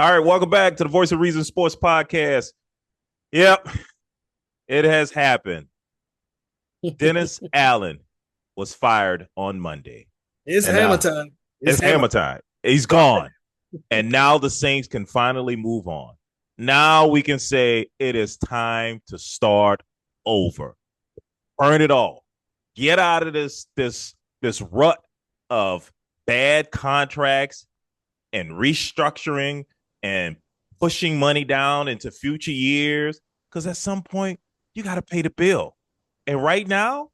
All right, welcome back to the Voice of Reason Sports Podcast. Yep, it has happened. Dennis Allen was fired on Monday. It's And hammer now time. It's it's hammer hammer time. He's gone. And now the Saints can finally move on. Now we can say it is time to start over. Burn it all. Get out of this rut of bad contracts and restructuring and pushing money down into future years. Because at some point, you got to pay the bill. And right now,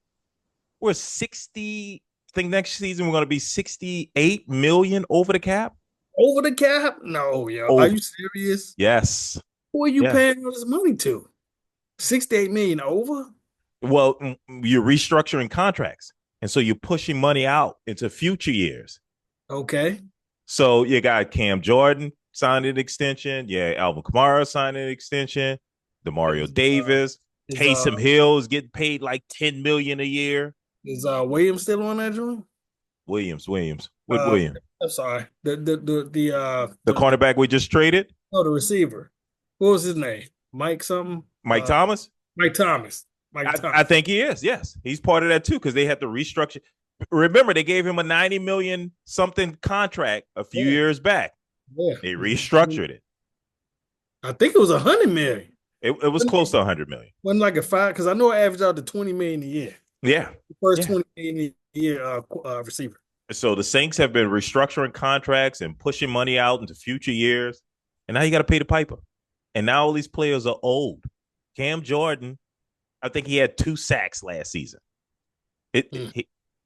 we're 60. I think next season we're going to be 68 million over the cap. over the cap? No, yo. Are Over. you serious? Yes. Who are you Yeah. paying all this money to? 68 million over? Well, you're restructuring contracts. And so you're pushing money out into future years. Okay. So you got Cam Jordan signed an extension. Yeah, Alvin Kamara signed an extension. DeMario Is Davis, is Taysom Hill is getting paid like $10 million a year. Williams still on that joint? Williams, with Uh Williams, I'm sorry. the cornerback we just traded, The receiver. What was his name? Mike something? Mike Thomas. Mike Thomas. Mike Thomas. I think he is. Yes, he's part of that too because they had to restructure. Remember, they gave him a 90 million something contract a few years back. Yeah. They restructured it. I think it was 100 million. It was close to 100 million. Wasn't like a five because I know it averaged out to 20 million a year. Yeah, The first 20 million a year receiver. So the Saints have been restructuring contracts and pushing money out into future years. And now you got to pay the piper. And now all these players are old. Cam Jordan, I think he had 2 sacks last season.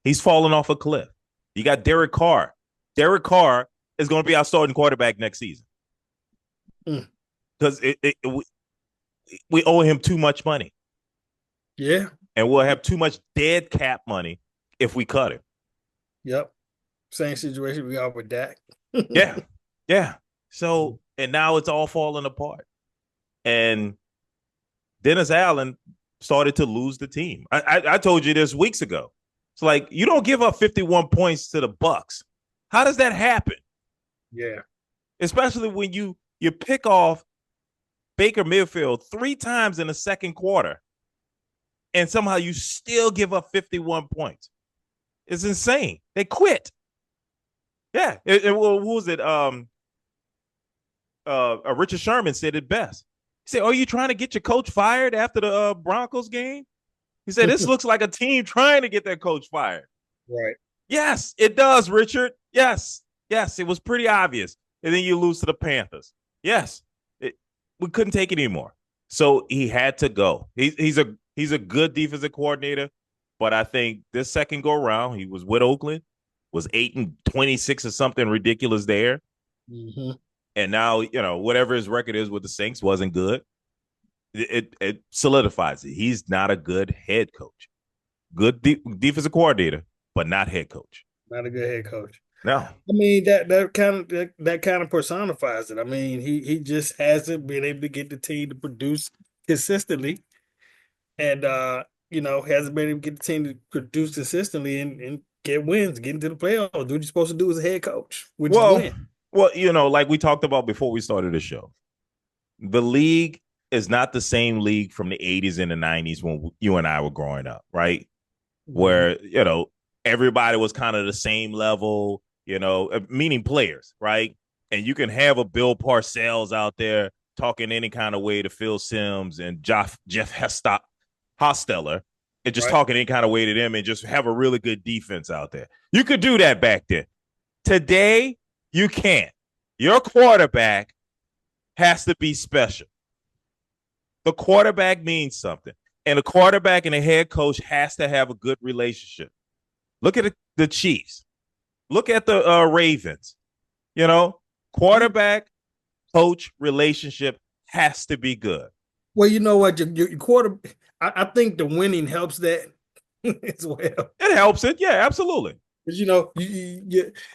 He's fallen off a cliff. You got Derek Carr. Derek Carr is going to be our starting quarterback next season. Because we owe him too much money. Yeah. And we'll have too much dead cap money if we cut him. Yep. Same situation we are with Dak. Yeah. So, and now it's all falling apart. And Dennis Allen started to lose the team. I told you this weeks ago. It's like, you don't give up 51 points to the Bucks. How does that happen? Yeah. Especially when you pick off Baker Mayfield 3 times in the second quarter, and somehow you still give up 51 points. It's insane. They quit. Yeah. Who was it? Richard Sherman said it best. He said, "Are you trying to get your coach fired after the Broncos game?" He said, "This looks like a team trying to get their coach fired." Right. Yes, it does, Richard. Yes, it was pretty obvious. And then you lose to the Panthers. Yes, we couldn't take it anymore. So he had to go. He's a good defensive coordinator, but I think this second go around, he was with Oakland, was 8-26 or something ridiculous there. Mm-hmm. And now, whatever his record is with the Saints wasn't good. It solidifies it. He's not a good head coach. Good defensive coordinator, but not head coach. Not a good head coach. No. I mean, that kind of personifies it. I mean, he just hasn't been able to get the team to produce consistently. And hasn't been able to get the team to produce consistently and get wins, get into the playoffs. Do what you're supposed to do as a head coach, which is win. Well, like we talked about before we started the show, the league is not the same league from the 80s and the 90s when you and I were growing up, right? Mm-hmm. Where, everybody was kind of the same level, meaning players, right? And you can have a Bill Parcells out there talking any kind of way to Phil Simms and Jeff Hostetler and just talking any kind of way to them and just have a really good defense out there. You could do that back then. Today, you can't. Your quarterback has to be special. The quarterback means something. And the quarterback and the head coach has to have a good relationship. Look at the Chiefs. Look at the Ravens. Quarterback coach relationship has to be good. Well, you know what? Your quarter, I think the winning helps that as well. It helps it. Yeah, absolutely. Because,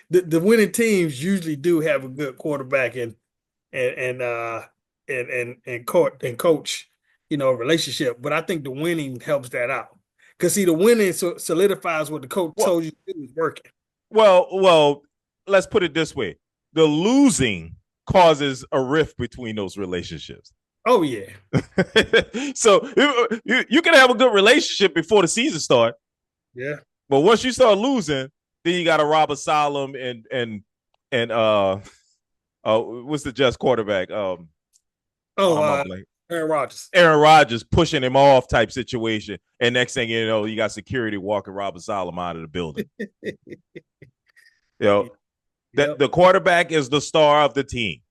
the winning teams usually do have a good quarterback and coach, relationship. But I think the winning helps that out. Because, see, the winning solidifies what the coach told you to do is working. Well, let's put it this way. The losing causes a rift between those relationships. Oh yeah, So you can have a good relationship before the season starts, yeah. but once you start losing, then you got to rob Asylum and what's the Jets quarterback? Oh, I'm a blank. Aaron Rodgers. Aaron Rodgers pushing him off type situation, and next thing you know, you got security walking Rob Asylum out of the building. You know, Yep. the quarterback is the star of the team.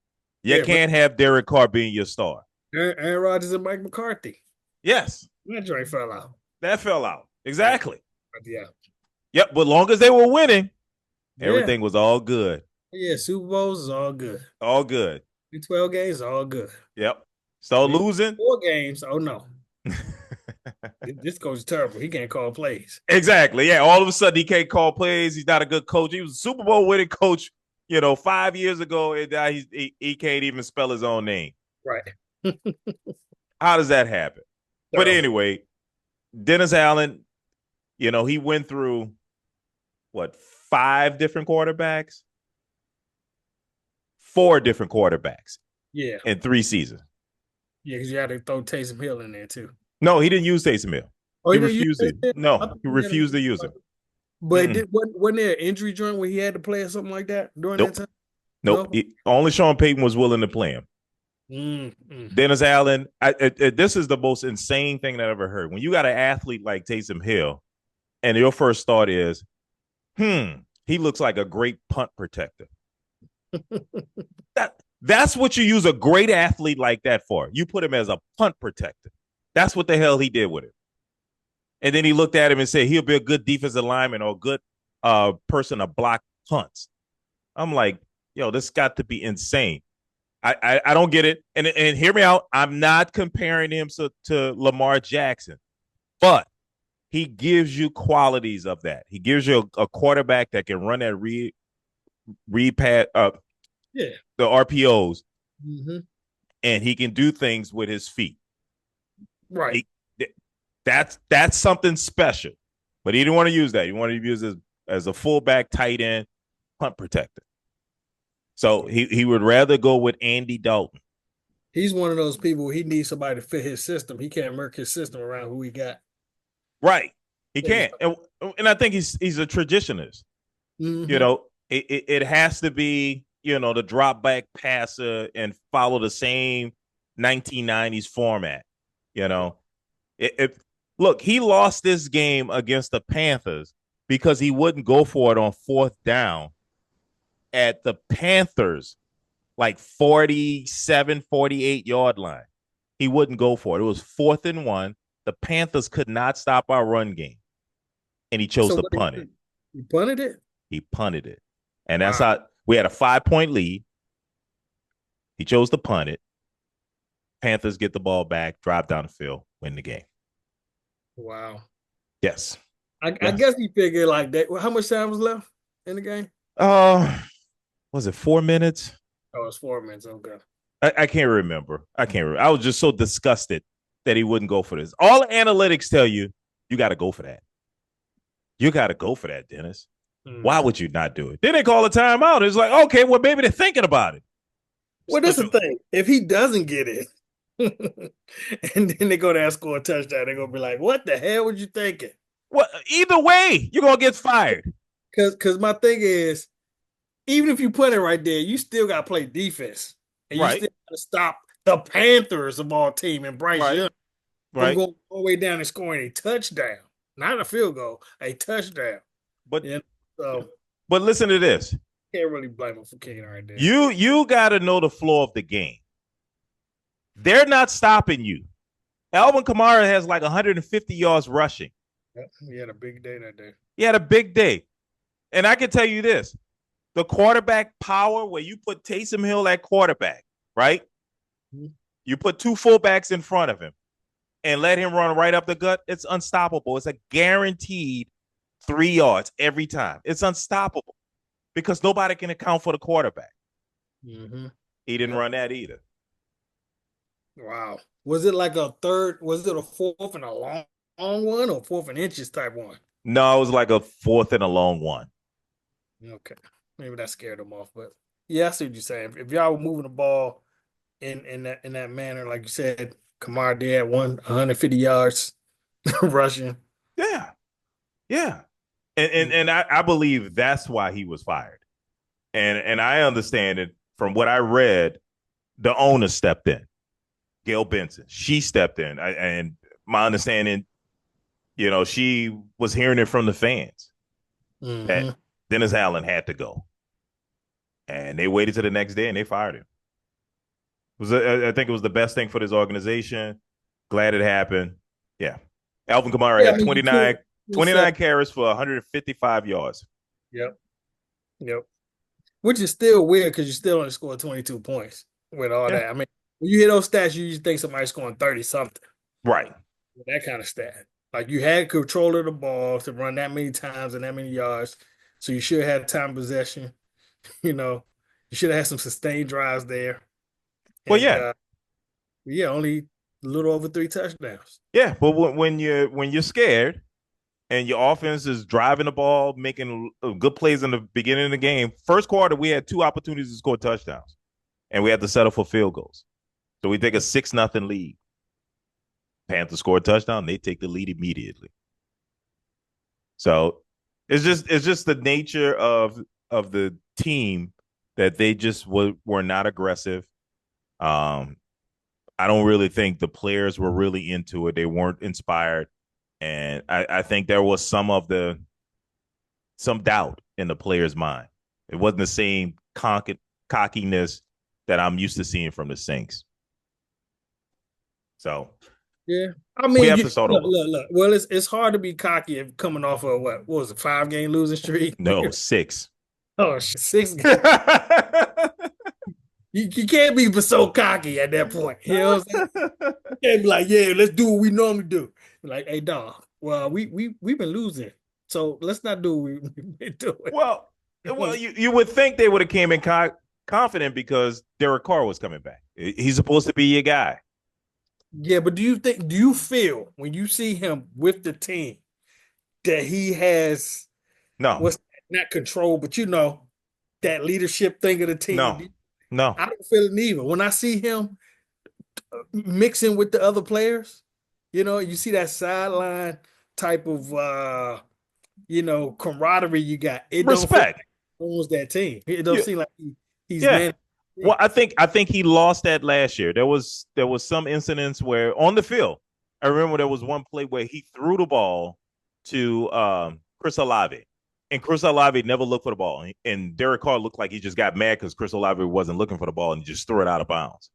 You Yeah, can't have Derek Carr being your star. Aaron Rodgers and Mike McCarthy. Yes, That joint fell out. that fell out. Yeah, Exactly. yeah, Yep, but long as they were winning, yeah, everything was all good. yeah. Super Bowls is all good. All good. Big 12 games, all good. Yep. Start Big losing. 4 games, oh no. This coach is terrible. He can't call plays. Exactly. Yeah. All of a sudden, he can't call plays. He's not a good coach. He was a Super Bowl winning coach, 5 years ago, and now he can't even spell his own name. Right. How does that happen? But Terrible. anyway, Dennis Allen, he went through what, 5 different quarterbacks? 4 different quarterbacks Yeah. in 3 seasons. Yeah, because you had to throw Taysom Hill in there too. No, he didn't use Taysom Hill. Oh, He he didn't use refused it. Taysom Hill? I No, thought he he had him. refused to use him. But wasn't there an injury joint where he had to play or something like that during that Nope. time? Nope. No. Only Sean Payton was willing to play him. Mm. Dennis Allen, this is the most insane thing that I ever heard. When you got an athlete like Taysom Hill, and your first thought is, he looks like a great punt protector. That's what you use a great athlete like that for. You put him as a punt protector. That's what the hell he did with it. And then he looked at him and said, he'll be a good defensive lineman or a good person to block punts. I'm like, yo, this got to be insane. I don't get it. And hear me out. I'm not comparing him to Lamar Jackson, but he gives you qualities of that. He gives you a quarterback that can run that read pad Yeah. the RPOs, Mm-hmm. and he can do things with his feet. Right. That's something special. But he didn't want to use that. He wanted to use it as a fullback, tight end, punt protector. So he would rather go with Andy Dalton. He's one of those people. He needs somebody to fit his system. He can't work his system around who he got. Right. He can't. And I think he's a traditionalist. Mm-hmm. It has to be, the drop back passer and follow the same 1990s format. Look, he lost this game against the Panthers because he wouldn't go for it on 4th down at the Panthers, like 47, 48-yard line. He wouldn't go for it. It was 4th and 1. The Panthers could not stop our run game, and he chose to punt it. He punted it? He punted it. And that's how we had a 5-point lead. He chose to punt it. Panthers get the ball back, drive down the field, win the game. Wow. Yes. I guess he figured like that. How much time was left in the game? Was it 4 minutes? Oh, it's 4 minutes. Okay. I can't remember. I was just so disgusted that he wouldn't go for this. All the analytics tell you got to go for that. You got to go for that, Dennis. Why would you not do it? Then they call a timeout. It's like, okay, well, maybe they're thinking about it. Well, that's the thing. If he doesn't get it, and then they go there and score a touchdown, they're going to be like, what the hell were you thinking? Well, either way, you're going to get fired. Because my thing is, even if you put it right there, you still got to play defense. And you still got to stop the Panthers of all team and Bryce Young from going all the way down and scoring a touchdown. Not a field goal, a touchdown. But so, but listen to this. Can't really blame him for kicking right there. You got to know the flow of the game. They're not stopping you. Alvin Kamara has like 150 yards rushing. Yep, he had a big day that day. He had a big day. And I can tell you this. The quarterback power where you put Taysom Hill at quarterback, right? Mm-hmm. You put 2 fullbacks in front of him and let him run right up the gut. It's unstoppable. It's a guaranteed 3 yards every time. It's unstoppable because nobody can account for the quarterback. Mm-hmm. He didn't run that either. Wow. Was it like a third? Was it a 4th and a long one or 4th and inches type one? No, it was like a 4th and a long one. Okay. Maybe that scared him off, but Yeah, I see what you're saying. If y'all were moving the ball in that manner, like you said, Kamara did at 150 yards rushing. Yeah, yeah. And I believe that's why he was fired. And I understand it from what I read. The owner stepped in, Gail Benson. She stepped in, and my understanding, she was hearing it from the fans that Hmm. Dennis Allen had to go, and they waited to the next day and they fired him. I think it was the best thing for this organization. Glad it happened. Yeah. Alvin Kamara Yeah, I had mean, 29, you 29 seven. carries for 155 yards. Yep, yep. Which is still weird because you still only scored 22 points with all Yeah. that. I mean, when you hear those stats, you just think somebody's scoring 30 something. Right. That kind of stat. Like you had control of the ball to run that many times and that many yards. So you should have time possession. You know, you should have had some sustained drives there. Well, And yeah. yeah, only a little over 3 touchdowns. Yeah. But when you're scared and your offense is driving the ball, making good plays in the beginning of the game, first quarter, we had two opportunities to score touchdowns, and we had to settle for field goals. So we take a 6-0 lead. Panthers score a touchdown, they take the lead immediately. So it's just the nature of the team that they just were not aggressive. Um, I don't really think the players were really into it. They weren't inspired, and I think there was some doubt in the players' mind. It wasn't the same cockiness that I'm used to seeing from the Saints. So Yeah. I we mean, have you to start look, over. look, look. Well, it's hard to be cocky if coming off of what was it, 5 game losing streak? No, 6. Oh, 6 games. You can't be so cocky at that point. You know what I'm saying? You can't be like, yeah, let's do what we normally do. Like, hey, dog, well, we've been losing. So let's not do what we've been well, doing. you would think they would have came in confident because Derek Carr was coming back. He's supposed to be your guy. Yeah, but do you feel when you see him with the team that he has No, what's not control, but that leadership thing of the no, team? no. I don't feel it neither. When I see him mixing with the other players, you see that sideline type of camaraderie you got. It don't feel Respect. like he owns that team. It don't You, seem like he's yeah. managing the Well, team. I think he lost that last year. There was some incidents where on the field, I remember there was one play where he threw the ball to Chris Olave, and Chris Olave never looked for the ball, and Derek Carr looked like he just got mad because Chris Olave wasn't looking for the ball and he just threw it out of bounds.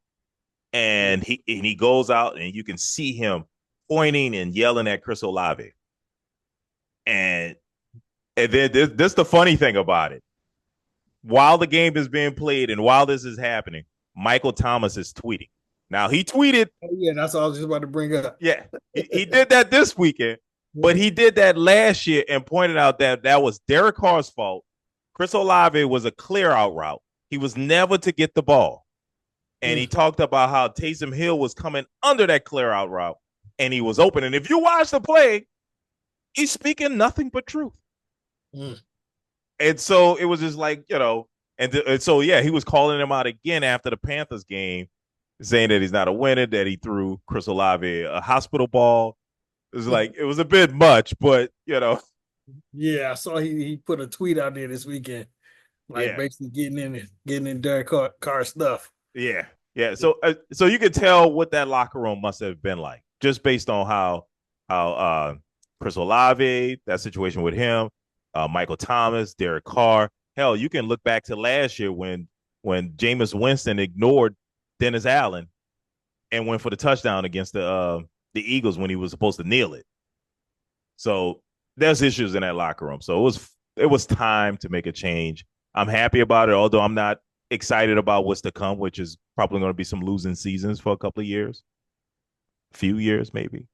Yeah. And he goes out and you can see him pointing and yelling at Chris Olave, and then this the funny thing about it. While the game is being played and while this is happening, Michael Thomas is tweeting. Now he tweeted, Oh, yeah, that's all I was just about to bring up. yeah, he did that this weekend, but he did that last year and pointed out that that was Derek Carr's fault. Chris Olave was a clear out route. He was never to get the ball. And he Mm, talked about how Taysom Hill was coming under that clear out route and he was open. And if you watch the play, he's speaking nothing but truth. mm. And so it was just like, and so, yeah, he was calling him out again after the Panthers game, saying that he's not a winner, that he threw Chris Olave a hospital ball. It was like, it was a bit much, but, Yeah, I saw he put a tweet out there this weekend, like yeah, basically getting in Derek Carr stuff. yeah, yeah. So you could tell what that locker room must have been like, just based on how Chris Olave, that situation with him, Michael Thomas, Derek Carr. Hell, you can look back to last year when Jameis Winston ignored Dennis Allen and went for the touchdown against the Eagles when he was supposed to kneel it. So there's issues in that locker room. So it was time to make a change. I'm happy about it, although I'm not excited about what's to come, which is probably going to be some losing seasons for a couple of years, a few years maybe,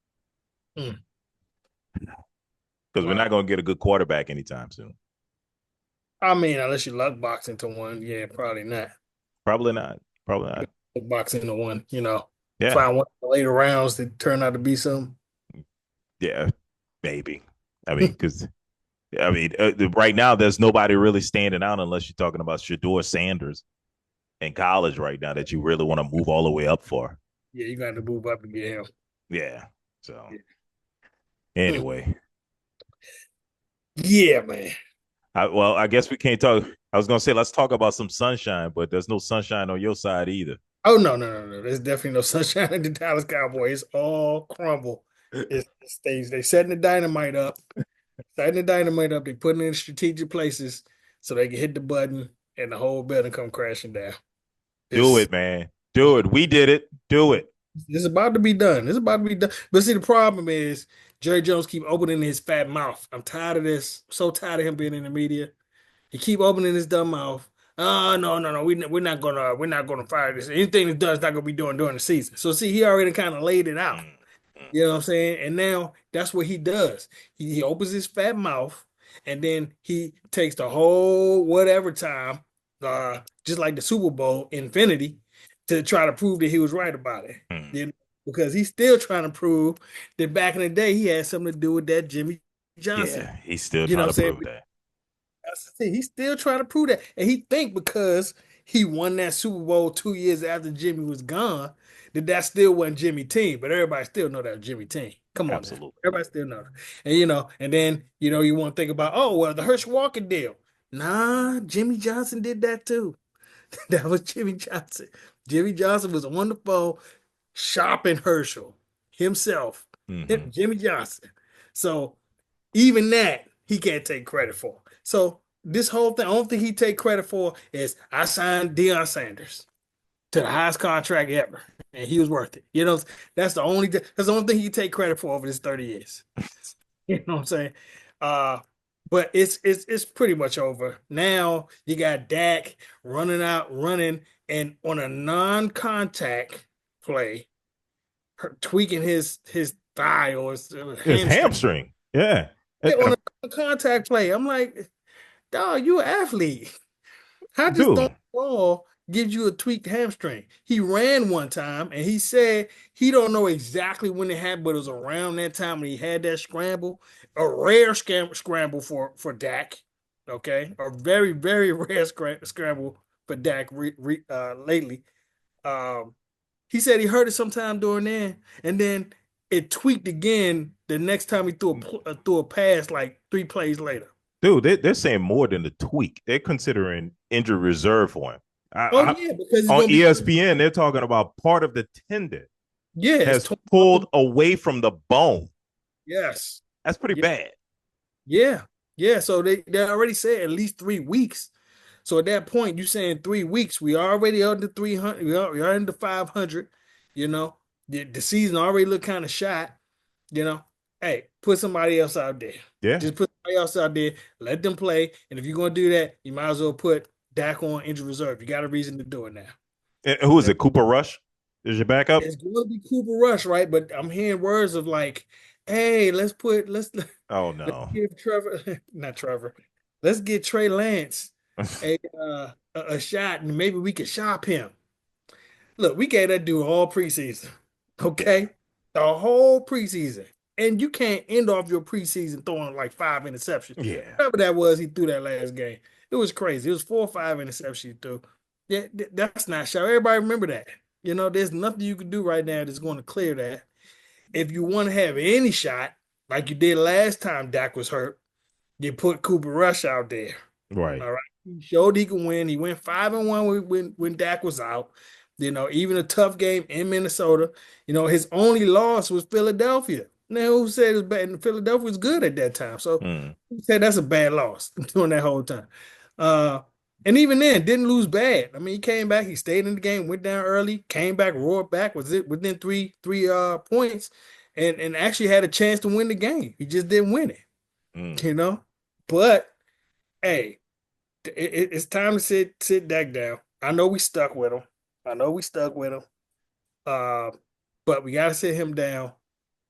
Mm, because we're not wow. going to get a good quarterback anytime soon. I mean, unless you luck box into one, yeah, probably not. Probably not. Probably not. Luck box into one, Yeah. find one of the later rounds that turn out to be some. Yeah. Maybe. I mean, because I mean, right now there's nobody really standing out unless you're talking about Shador Sanders in college right now that you really want to move all the way up for. Yeah, you got to move up and get him. Yeah. So Yeah, Mm. anyway, Yeah, man. I guess we can't talk. I was gonna say let's talk about some sunshine, but there's no sunshine on your side either. Oh no. There's definitely no sunshine in the Dallas Cowboys. It's all crumble. They setting the dynamite up. Setting the dynamite up. They putting it in strategic places so they can hit the button and the whole building come crashing down. Do It's it, man. Do it. We did it. Do it. it's about to be done. It's about to be done. But see, the problem is Jerry Jones keep opening his fat mouth. I'm tired of this. I'm so tired of him being in the media. He keep opening his dumb mouth. Oh no. We're not gonna fire this. Anything that's done is not gonna be doing during the season. So see, he already kind of laid it out. Mm, mm. You know what I'm saying? And now that's what he does. He opens his fat mouth and then he takes the whole whatever time, just like the Super Bowl infinity, to try to prove that he was right about it. Mm. You know, because he's still trying to prove that back in the day he had something to do with that Jimmy Johnson. Yeah, he's still You know trying what to I'm saying? prove that. That's the thing. He's still trying to prove that. And he think because he won that Super Bowl 2 years after Jimmy was gone, that still wasn't Jimmy team. But everybody still know that was Jimmy team. Come on now. Absolutely. Everybody still know that. And then, you want to think about, oh, well, the Herschel Walker deal. Nah, Jimmy Johnson did that too. That was Jimmy Johnson. Jimmy Johnson was on the phone shopping Herschel himself. Hmm. Jimmy Johnson. So even that he can't take credit for. So this whole thing, the only thing he take credit for is I signed Deion Sanders to the highest contract ever, and he was worth it. That's the only thing he take credit for over this 30 years. You know what I'm saying? Uh, but it's pretty much over. Now you got Dak running, and on a non-contact play, tweaking his thigh or his It's hamstring. hamstring. Yeah. Yeah, on a contact play. I'm like, dog, you an athlete. How just throwing Dude, the ball gives you a tweaked hamstring? He ran one time and he said he don't know exactly when it happened, but it was around that time when he had that scramble, a rare scramble for Dak. Okay, a very very rare scramble for Dak lately. Um, he said he heard it sometime during then, and then it tweaked again the next time he threw a pass like 3 plays later. dude, they're saying more than a tweak. They're considering injury reserve for him. Oh yeah, because it's On gonna be ESPN, they're talking about part of the tendon yeah, it's has torn up. pulled away from the bone. Yes, That's pretty yeah, bad. yeah, yeah. So they already said at least 3 weeks. So at that point, you saying 3 weeks, we already under 300, we are into 500. You know, the season already look kind of shot. You know, hey, put somebody else out there. Yeah. Just put somebody else out there. Let them play. And if you're gonna do that, you might as well put Dak on injury reserve. You got a reason to do it now. And who is it? Cooper Rush is your backup? It's going to be Cooper Rush, right? But I'm hearing words of like, hey, Oh let's no. give Trevor, not Trevor, let's get Trey Lance a shot, and maybe we can shop him. Look, we gave that dude all preseason, okay, the whole preseason, and you can't end off your preseason throwing like 5 interceptions. Yeah. Whatever that was, he threw that last game. It was crazy. It was 4 or 5 interceptions he threw. Yeah, that's not sure. Everybody remember that. There's nothing you can do right now that's going to clear that. If you want to have any shot, like you did last time Dak was hurt, you put Cooper Rush out there. Right. All right. He showed he could win. He went 5-1 when Dak was out. Even a tough game in Minnesota. His only loss was Philadelphia. Now, who said it was bad? And Philadelphia was good at that time. So Mm. who said that's a bad loss during that whole time? Uh, and even then, didn't lose bad. I mean, he came back, he stayed in the game, went down early, came back, roared back, was it within three points, and actually had a chance to win the game. He just didn't win it, Mm. you know. But hey, it's time to sit Dak down. I know we stuck with him. I know we stuck with him. Uh, but we gotta sit him down.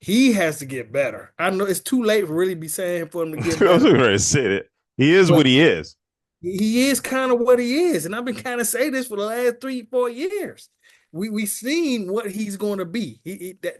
He has to get better. I know it's too late for really be saying for him to get I was better, going to say it. He is but what he is. he is kind of what he is, and I've been kind of saying this for the last 3-4 years. We seen what he's going to be.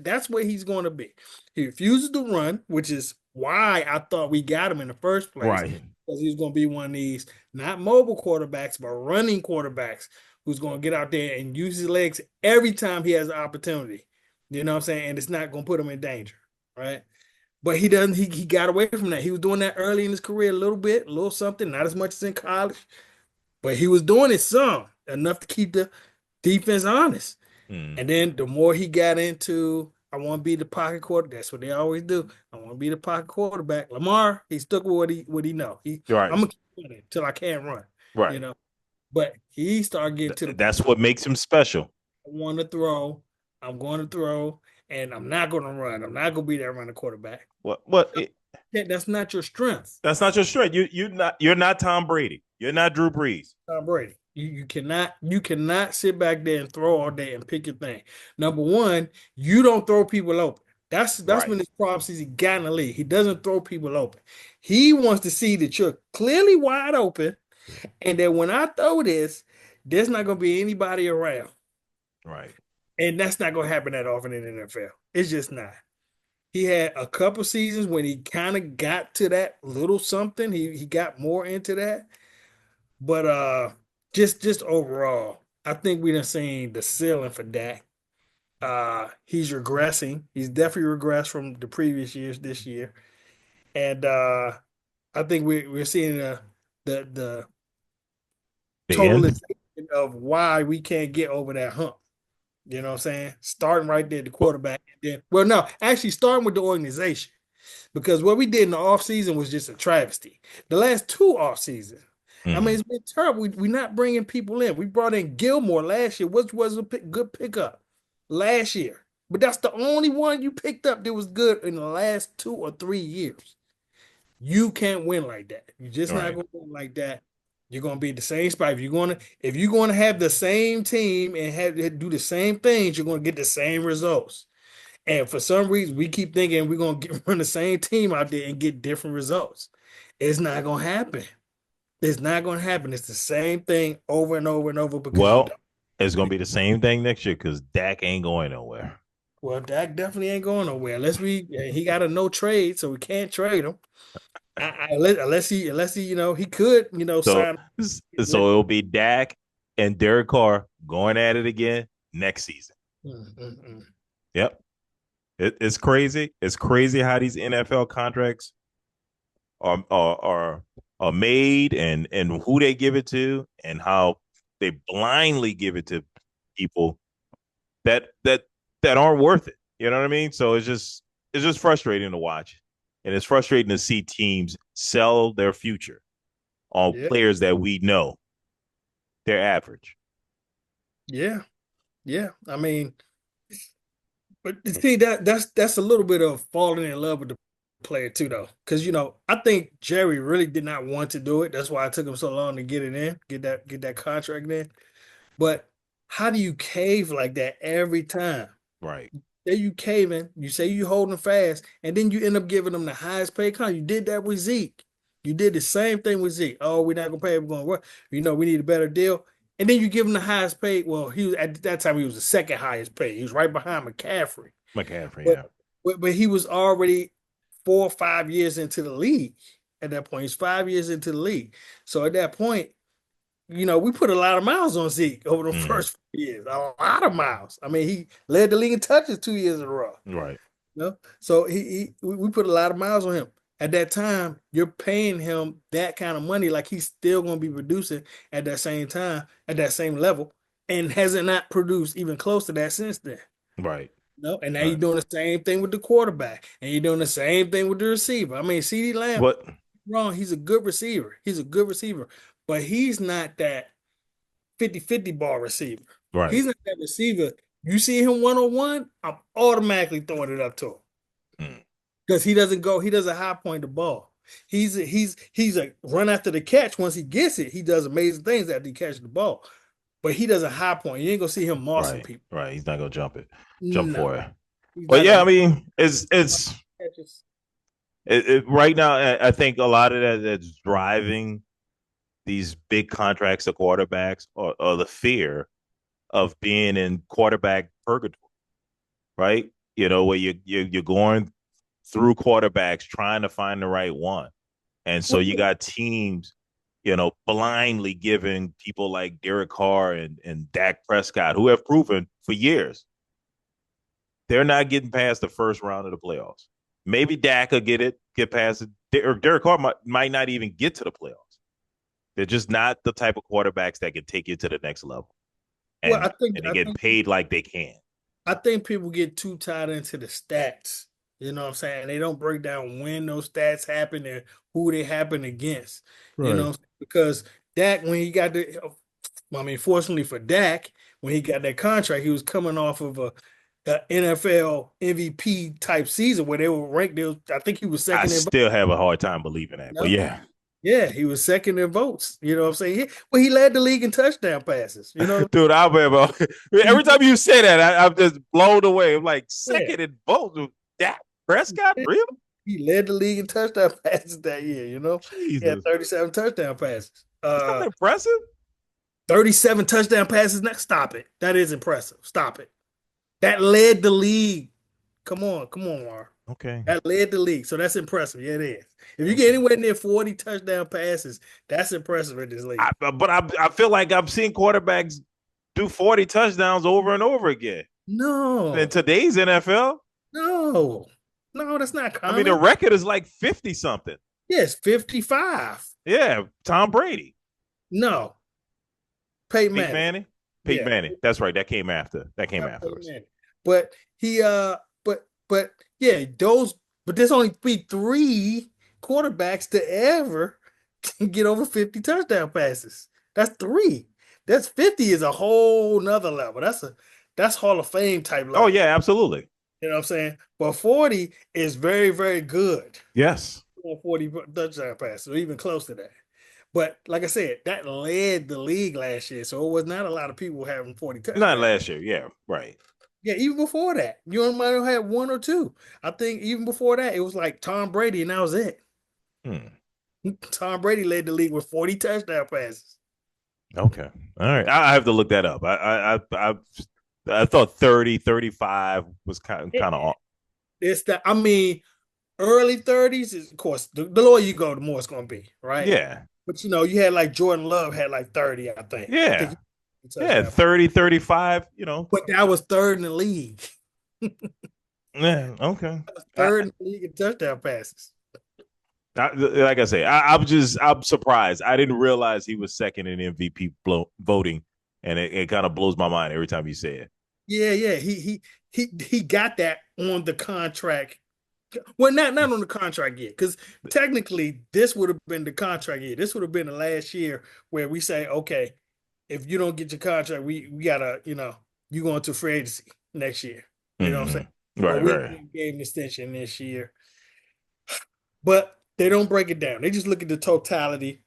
That's what he's going to be. He refuses to run, which is why I thought we got him in the first place, Right. because he was going to be one of these not mobile quarterbacks, but running quarterbacks who's going to get out there and use his legs every time he has an opportunity. You know what I'm saying? And it's not going to put him in danger, right? But he doesn't. He got away from that. He was doing that early in his career, a little bit, a little something, not as much as in college, but he was doing it some enough to keep the defense honest. Mm. And then the more he got into, I want to be the pocket quarterback. That's what they always do. I want to be the pocket quarterback. Lamar, he stuck with what he know. I'm Right. gonna keep running until I can't run, you Right. know. But he started getting to the point. That's what makes him special. I want to throw. I'm going to throw, and I'm not going to run. I'm not going to be that running quarterback. What That's not your strength, that's not your strength. You're not Tom Brady. You're not Drew Brees. Tom Brady. You cannot sit back there and throw all day and pick your thing. Number one, you don't throw people open. That's Right. been his problem since he got in the league. He doesn't throw people open. He wants to see that you're clearly wide open, and that when I throw this, there's not going to be anybody around, Right. and that's not going to happen that often in the NFL. It's just not. He had a couple seasons when he kind of got to that little something. He got more into that. But just overall, I think we done seen the ceiling for Dak. He's regressing. He's definitely regressed from the previous years this year. And I think we're seeing the The end. totalization of why we can't get over that hump. You know what I'm saying? Starting right there, the quarterback. And then, well, no, actually starting with the organization. Because what we did in the offseason was just a travesty. The last two off seasons, I mean, Mm. it's been terrible. We're not bringing people in. We brought in Gilmore last year, which was a good pickup last year. But that's the only one you picked up that was good in the last 2 or 3 years. You can't win like that. You're just not Right. going to win like that. You're going to be the same spot. If you're going to have the same team and have do the same things, you're going to get the same results. And for some reason, we keep thinking we're gonna run the same team out there and get different results. It's not gonna happen. It's not gonna happen. It's the same thing over and over and over because you Well, don't. it's gonna be the same thing next year because Dak ain't going nowhere. Well, Dak definitely ain't going nowhere unless he got a no trade, so we can't trade him. Unless he he could So sign. so it'll be Dak and Derek Carr going at it again next season. Mm, mm, mm. Yep. It's crazy. It's crazy how these NFL contracts are are are, are made and who they give it to and how they blindly give it to people that that that aren't worth it. You know what I mean? So it's just frustrating to watch, and it's frustrating to see teams sell their future on Yeah, players that we know they're average. yeah, yeah. I mean, but see that's a little bit of falling in love with the player too, though, because I think Jerry really did not want to do it. That's why it took him so long to get it in, get that contract in. But how do you cave like that every time? Right. Say you caving, you say you holding fast, and then you end up giving them the highest paid contract. You did that with Zeke. You did the same thing with Zeke. Oh, we're not gonna pay. We're gonna work. We need a better deal. And then you give him the highest paid. Well, he was at that time he was the second highest paid. He was right behind McCaffrey. McCaffrey, But yeah. but he was already 4 or 5 years into the league at that point. He's 5 years into the league. So at that point, we put a lot of miles on Zeke over the Mm, first few years. A lot of miles. I mean, he led the league in touches 2 years in a row. right. So we put a lot of miles on him. At that time, you're paying him that kind of money, like he's still going to be producing at that same time, at that same level, and hasn't not produced even close to that since then. Right. No, and now you're Right. doing the same thing with the quarterback, and you're doing the same thing with the receiver. I mean, CD Lamb, But wrong, he's a good receiver. He's a good receiver, but he's not that 50-50 ball receiver. right. He's not that receiver. You see him one-on-one, I'm automatically throwing it up to him Mm, because he doesn't high point the ball. He's a run after the catch. Once he gets it, he does amazing things after he catches the ball. But he doesn't high point. You ain't gonna see him mossing right. people. Right. He's not gonna jump No, for it. he's But not yeah, gonna I mean, catches. right now. I think a lot of that that's driving these big contracts to quarterbacks or the fear of being in quarterback purgatory, right? Where you're going through quarterbacks trying to find the right one. And so you Well, got teams, blindly giving people like Derek Carr and Dak Prescott, who have proven for years they're not getting past the first round of the playoffs. Maybe Dak will get past it, or Derek Carr might not even get to the playoffs. They're just not the type of quarterbacks that can take you to the next level, well, and and they get paid like they can. I think people get too tied into the stats. You know what I'm saying? They don't break down when those stats happen and who they happen against. You Right. know, because Dak, when he got I mean, fortunately for Dak, when he got that contract, he was coming off of a NFL MVP type season where they were ranked. I think he was I second in votes. still have a hard time believing that, but No? yeah, Yeah, he was second in votes. You know what I'm saying? Well, he led the league in touchdown passes. You know, dude, I remember every time you say that, I'm just blown away. I'm like yeah. second in votes. Dak Prescott, really? He led the league in touchdown passes that year. You know, he had Jesus, 37 touchdown passes. that's not impressive. 37 touchdown passes. Now, stop it. That is impressive. Stop it. That led the league. Come on, Mar. Okay, That led the league. So that's impressive. Yeah, it is. If you get okay. anywhere near 40 touchdown passes, that's impressive in this league. But I feel like I'm seeing quarterbacks do 40 touchdowns over and over again in No, today's NFL. no, no, that's not I mean, the common. record is like 50 something. Yes, 55. Yeah, Tom Brady, No, Peyton Peyton Manning. Manning, Peyton Yeah, Manning. That's right. That came after. That came not Peyton afterwards. Manning. But he but yeah, but there's only be three quarterbacks to ever get over 50 touchdown passes. That's three. That's 50 is a whole nother level. That's Hall of Fame type Oh level. yeah, absolutely. You know what I'm saying? But 40 is very, very good. Yes. 40 touchdown passes, or even close to that. But like I said, that led the league last year. So it was not a lot of people having 40 Not touchdowns. last year. Yeah, right. Yeah, even before that, you might have had one or two. I think even before that, it was like Tom Brady, and that was it. Hmm. Tom Brady led the league with 40 touchdown passes. Okay. All right. I have to look that up. I thought 30, 35 was kind of off. It's that I mean, early 30s is of course the lower you go, the more it's gonna be, right? Yeah. But you had like Jordan Love had like 30, I think. I think Yeah. he Yeah. touchdown. 30, 35. But that was third in the league. Yeah. Okay. Third in the league in touchdown passes. Like I say, I'm surprised. I didn't realize he was second in MVP voting, and it kind of blows my mind every time you say it. Yeah, yeah. He got that on the contract. Well, not on the contract yet, because technically this would have been the contract year. This would have been the last year where we say, okay, if you don't get your contract, we gotta, you going to free agency next year. You know what I'm saying? Mm-hmm. But Right. we Right. gave an extension this year. But they don't break it down. They just look at the totality.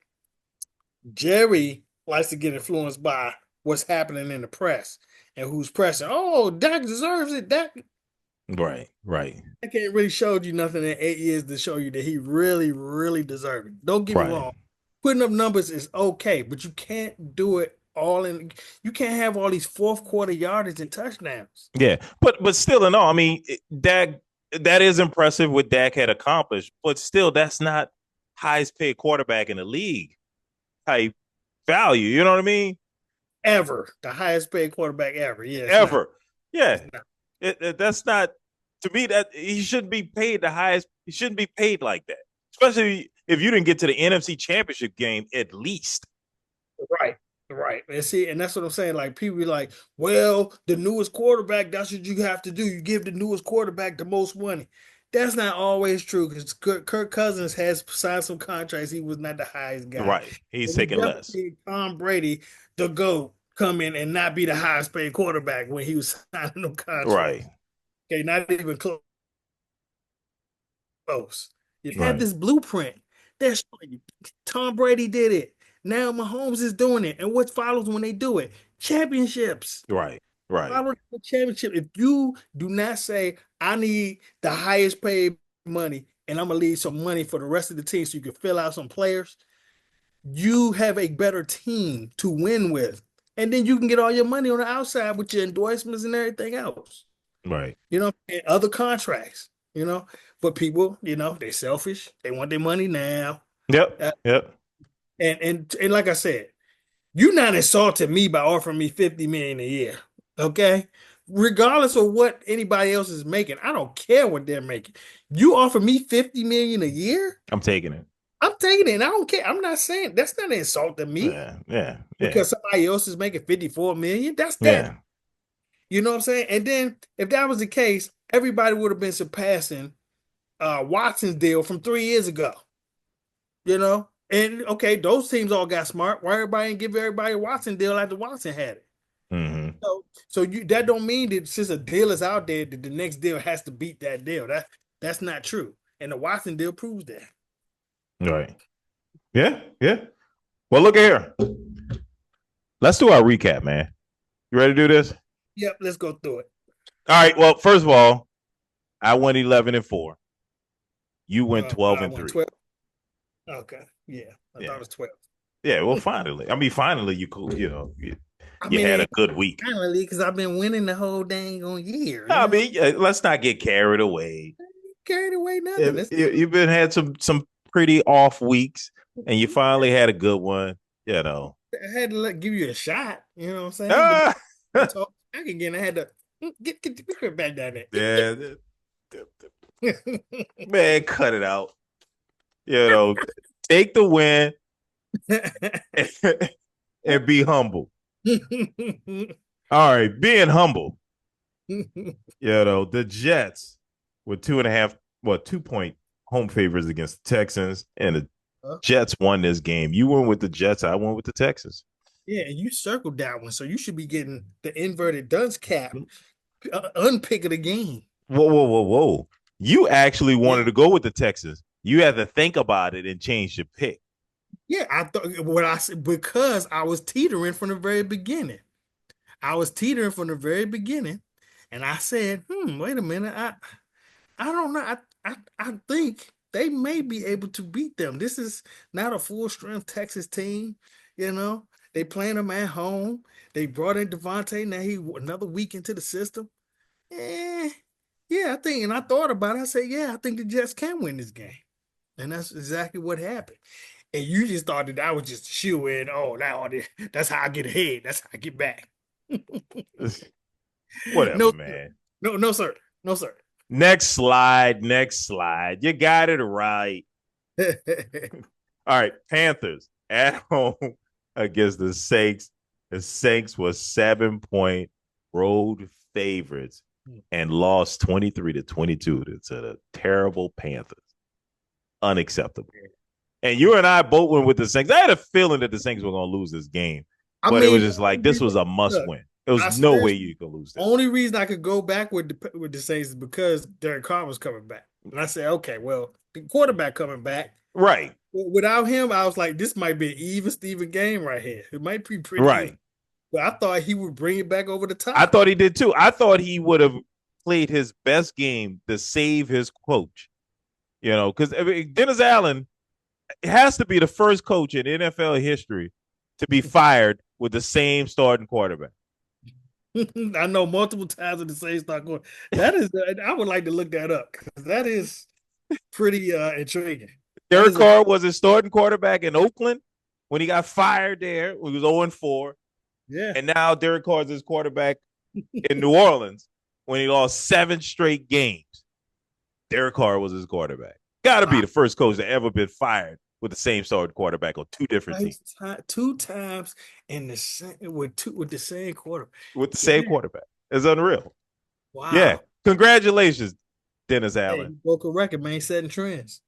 Jerry likes to get influenced by what's happening in the press and who's pressing. Oh, Dak deserves it. Right. Right. I can't really showed you nothing in 8 years to show you that he really, really deserved it. Don't get me Right. wrong. Putting up numbers is okay, but you can't do it all in. You can't have all these fourth quarter yardage and touchdowns. Yeah. But still, in all, I mean, that is impressive what Dak had accomplished. But still, that's not highest paid quarterback in the league type value. You know what I mean? Ever. The highest paid quarterback ever. Yeah, it's not. Ever. Yeah. It's not. That's not, to me, that he shouldn't be paid the highest. He shouldn't be paid like that, especially if you didn't get to the NFC Championship game at least. Right. Right. And see, and that's what I'm saying. Like people be like, well, the newest quarterback, that's what you have to do. You give the newest quarterback the most money. That's not always true because Kirk Cousins has signed some contracts. He was not the highest guy. Right. He's And we taking definitely less. seen Tom Brady, the GOAT, come in and not be the highest paid quarterback when he was signing them Right. contracts. Okay, not even close. You have Right. this blueprint. That's Tom Brady did it. Now Mahomes is doing it. And what follows when they do it? Championships. Right. Right. Follow the championship. If you do not say, I need the highest paid money and I'm gonna leave some money for the rest of the team so you can fill out some players, you have a better team to win with. And then you can get all your money on the outside with your endorsements and everything else. Right. And other contracts. you know. But people, they're selfish. They want their money now. Yep. Uh, Yep. and like I said, you're not insulting me by offering me 50 million a year. Okay? Regardless of what anybody else is making, I don't care what they're making. You offer me 50 million a year, I'm taking it. I'm taking it. And I don't care. I'm not saying that's not an insult to me Yeah. Yeah. Yeah. because somebody else is making 54 million. That's that. Yeah. You know what I'm saying? And then if that was the case, everybody would have been surpassing Watson's deal from 3 years ago. And okay, those teams all got smart. Why everybody didn't give everybody a Watson deal after Watson had it? Mm-hmm. So that don't mean that since a deal is out there that the next deal has to beat that deal. That's not true. And the Watson deal proves that. Right. Yeah. Yeah. Well, look at here. Let's do our recap, man. You ready to do this? Yep, let's go through it. All right. Well, first of all, I went 11-4. You went 12 I and won 3. 12. Okay. Yeah. I thought Yeah. it was 12. Yeah. Well, finally. I mean, finally, you cool. I You mean, had it a good week. ain't really because I've been winning the whole dang on year, I mean, let's not get carried away. Carried away nothing. You've been had some pretty off weeks, and you finally had a good one. You know. I had to give you a shot. You know what I'm saying? But Ah! talk back again. I had to get back down Yeah, there. man, cut it out. Take the win and be humble. All right, being humble. The Jets were 2.5, 2-point home favorites against the Texans, and the Jets won this game. You went with the Jets, I went with the Texans. Yeah, and you circled that one, so you should be getting the inverted dunce cap unpick of the game. Whoa, whoa, whoa, whoa! You actually wanted Yeah. to go with the Texans. You had to think about it and change your pick. Yeah, I thought what I said because I was teetering from the very beginning. I was teetering from the very beginning, and I said, wait a minute. I don't know. I think they may be able to beat them. This is not a full strength Texas team. They playing them at home. They brought in Devontae. Now he another week into the system. Eh, yeah, I think, and I thought about it. I said, yeah, I think the Jets can win this game, and that's exactly what happened. And you just thought that I was just a shoe in. Oh, that's how I get ahead. That's how I get back. Whatever, No, man. no, no, sir. No, sir. Next slide, next slide. You got it right. All right, Panthers at home against the Saints. The Saints were 7-point road favorites and lost 23-22 to the terrible Panthers. Unacceptable. And you and I both went with the Saints. I had a feeling that the Saints were going to lose this game, but it was just like this was a must win. There was no way you could lose this. Only reason I could go back with the Saints is because Derek Carr was coming back, and I said, okay, well, the quarterback coming back, right? Without him, I was like, this might be an even Steven game right here. It might be pretty right. Even. But I thought he would bring it back over the top. I thought he did too. I thought he would have played his best game to save his coach. Because Dennis Allen has to be the first coach in NFL history to be fired with the same starting quarterback. I know multiple times in the Saints not going. That is, I would like to look that up because that is pretty intriguing. Derek Carr was his starting quarterback in Oakland when he got fired there. He was 0-4. Yeah. And now Derek Carr is his quarterback in New Orleans when he lost 7 straight games. Derek Carr was his quarterback. Got to be the first coach that ever been fired with the same starting quarterback on 2 different teams. 2 times in the same with the same quarterback. With the same quarterback. It's unreal. Wow. Yeah. Congratulations, Dennis Allen. Hey, broke a record, man. Setting trends.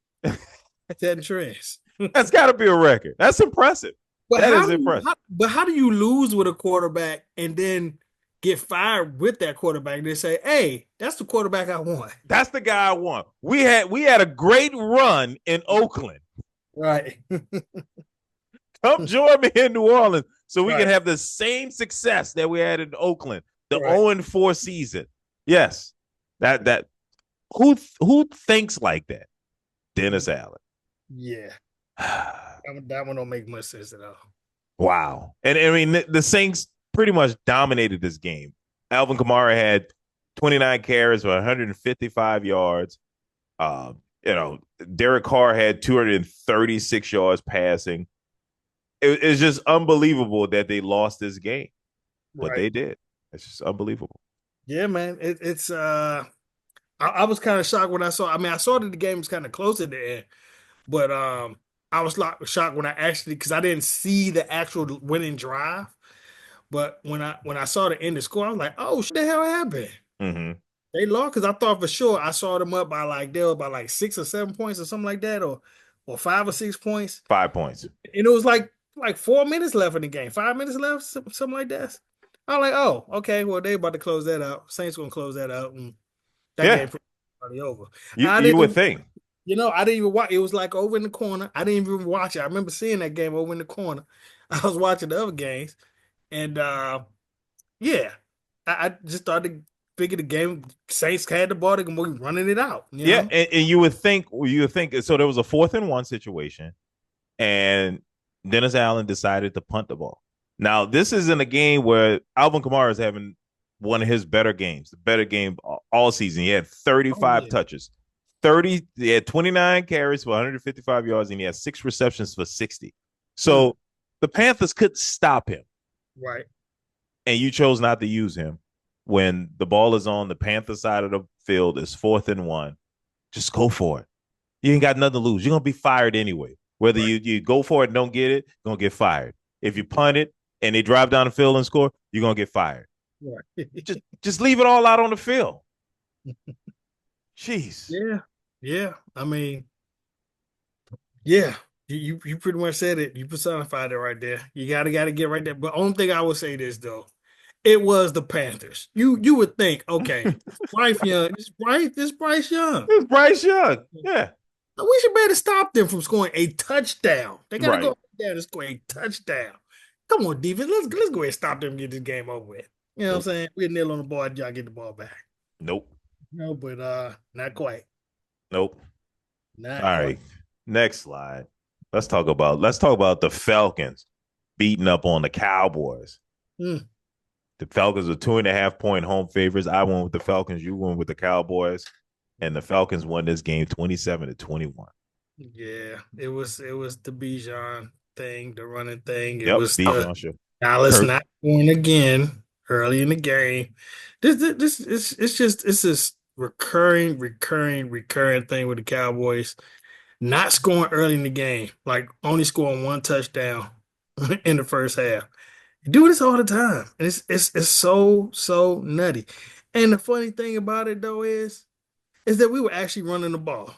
Setting trends. That's got to be a record. That's impressive. But that is impressive. How do you lose with a quarterback and then get fired with that quarterback and they say, hey, that's the quarterback I want. That's the guy I want. We had a great run in Oakland. Right. Come join me in New Orleans so we can have the same success that we had in Oakland, the 0-4 season. Yes. That who thinks like that? Dennis Allen. Yeah. That one don't make much sense at all. Wow. And I mean, the Saints pretty much dominated this game. Alvin Kamara had 29 carries for 155 yards, Uh, Derek Carr had 236 yards passing. It's just unbelievable that they lost this game, but Right. they did. It's just unbelievable. Yeah, man. It's I was kind of shocked when I saw. I mean, I saw that the game was kind of close at the end, but I was like shocked when I actually because I didn't see the actual winning drive. But when I saw the end of the score, I was like, "Oh, shit, the hell happened?" Mm-hmm. They lost because I thought for sure I saw them up by like they were by like 6 or 7 points or something like that, or 5 or 6 points, 5 points. and it was like 4 minutes left in the game, 5 minutes left, something like that. I was like, "Oh, okay, well they about to close that out. Saints gonna close that out, and that Yeah, game probably over." you I you would didn't, think. I didn't even watch. It was like over in the corner. I didn't even watch it. I remember seeing that game over in the corner. I was watching the other games, and yeah, I just started to figure the game. Saints had the ball, they can be running it out. Yeah, and you would think so. There was a 4th-and-1 situation, and Dennis Allen decided to punt the ball. Now, this is in a game where Alvin Kamara is having one of his better games, the better game all season. He had Oh 35 yeah, touches, he had 29 carries for 155 yards, and he had 6 receptions for 60. mm, So the Panthers couldn't stop him, right, and you chose not to use him when the ball is on the Panther side of the field. It's 4th-and-1. Just go for it. You ain't got nothing to lose. You're gonna be fired anyway. Whether right, you go for it and don't get it, you're gonna get fired. If you punt it and they drive down the field and score, you're gonna get fired. right. Just leave it all out on the field. Jeez. Yeah, yeah. I mean, yeah. You pretty much said it. You personified it right there. You gotta get right there. But only thing I would say this though, it was the Panthers. You would think, okay, Bryce Young, this Bryce Young. It's Bryce Young. Yeah. We should better stop them from scoring a touchdown. They got to go Right. up there and score a touchdown. Come on, defense. Let's go ahead and stop them and get this game over with. You know what I'm Nope. saying? We're nil on the board. Y'all get the ball back. Nope. No, but not quite. Nope. All Not quite. right. Next slide. Let's talk about the Falcons beating up on the Cowboys. Mm, The Falcons are 2.5 point home favorites. I went with the Falcons. You went with the Cowboys, and the Falcons won this game 27-21. yeah, it was the Bijan thing, the running thing. It Yep, was the Bijan Shaw. Dallas Kirk. not scoring again early in the game. This it's just recurring thing with the Cowboys. Not scoring early in the game, like only scoring one touchdown in the first half. You do this all the time. And it's so nutty. And the funny thing about it though is that we were actually running the ball.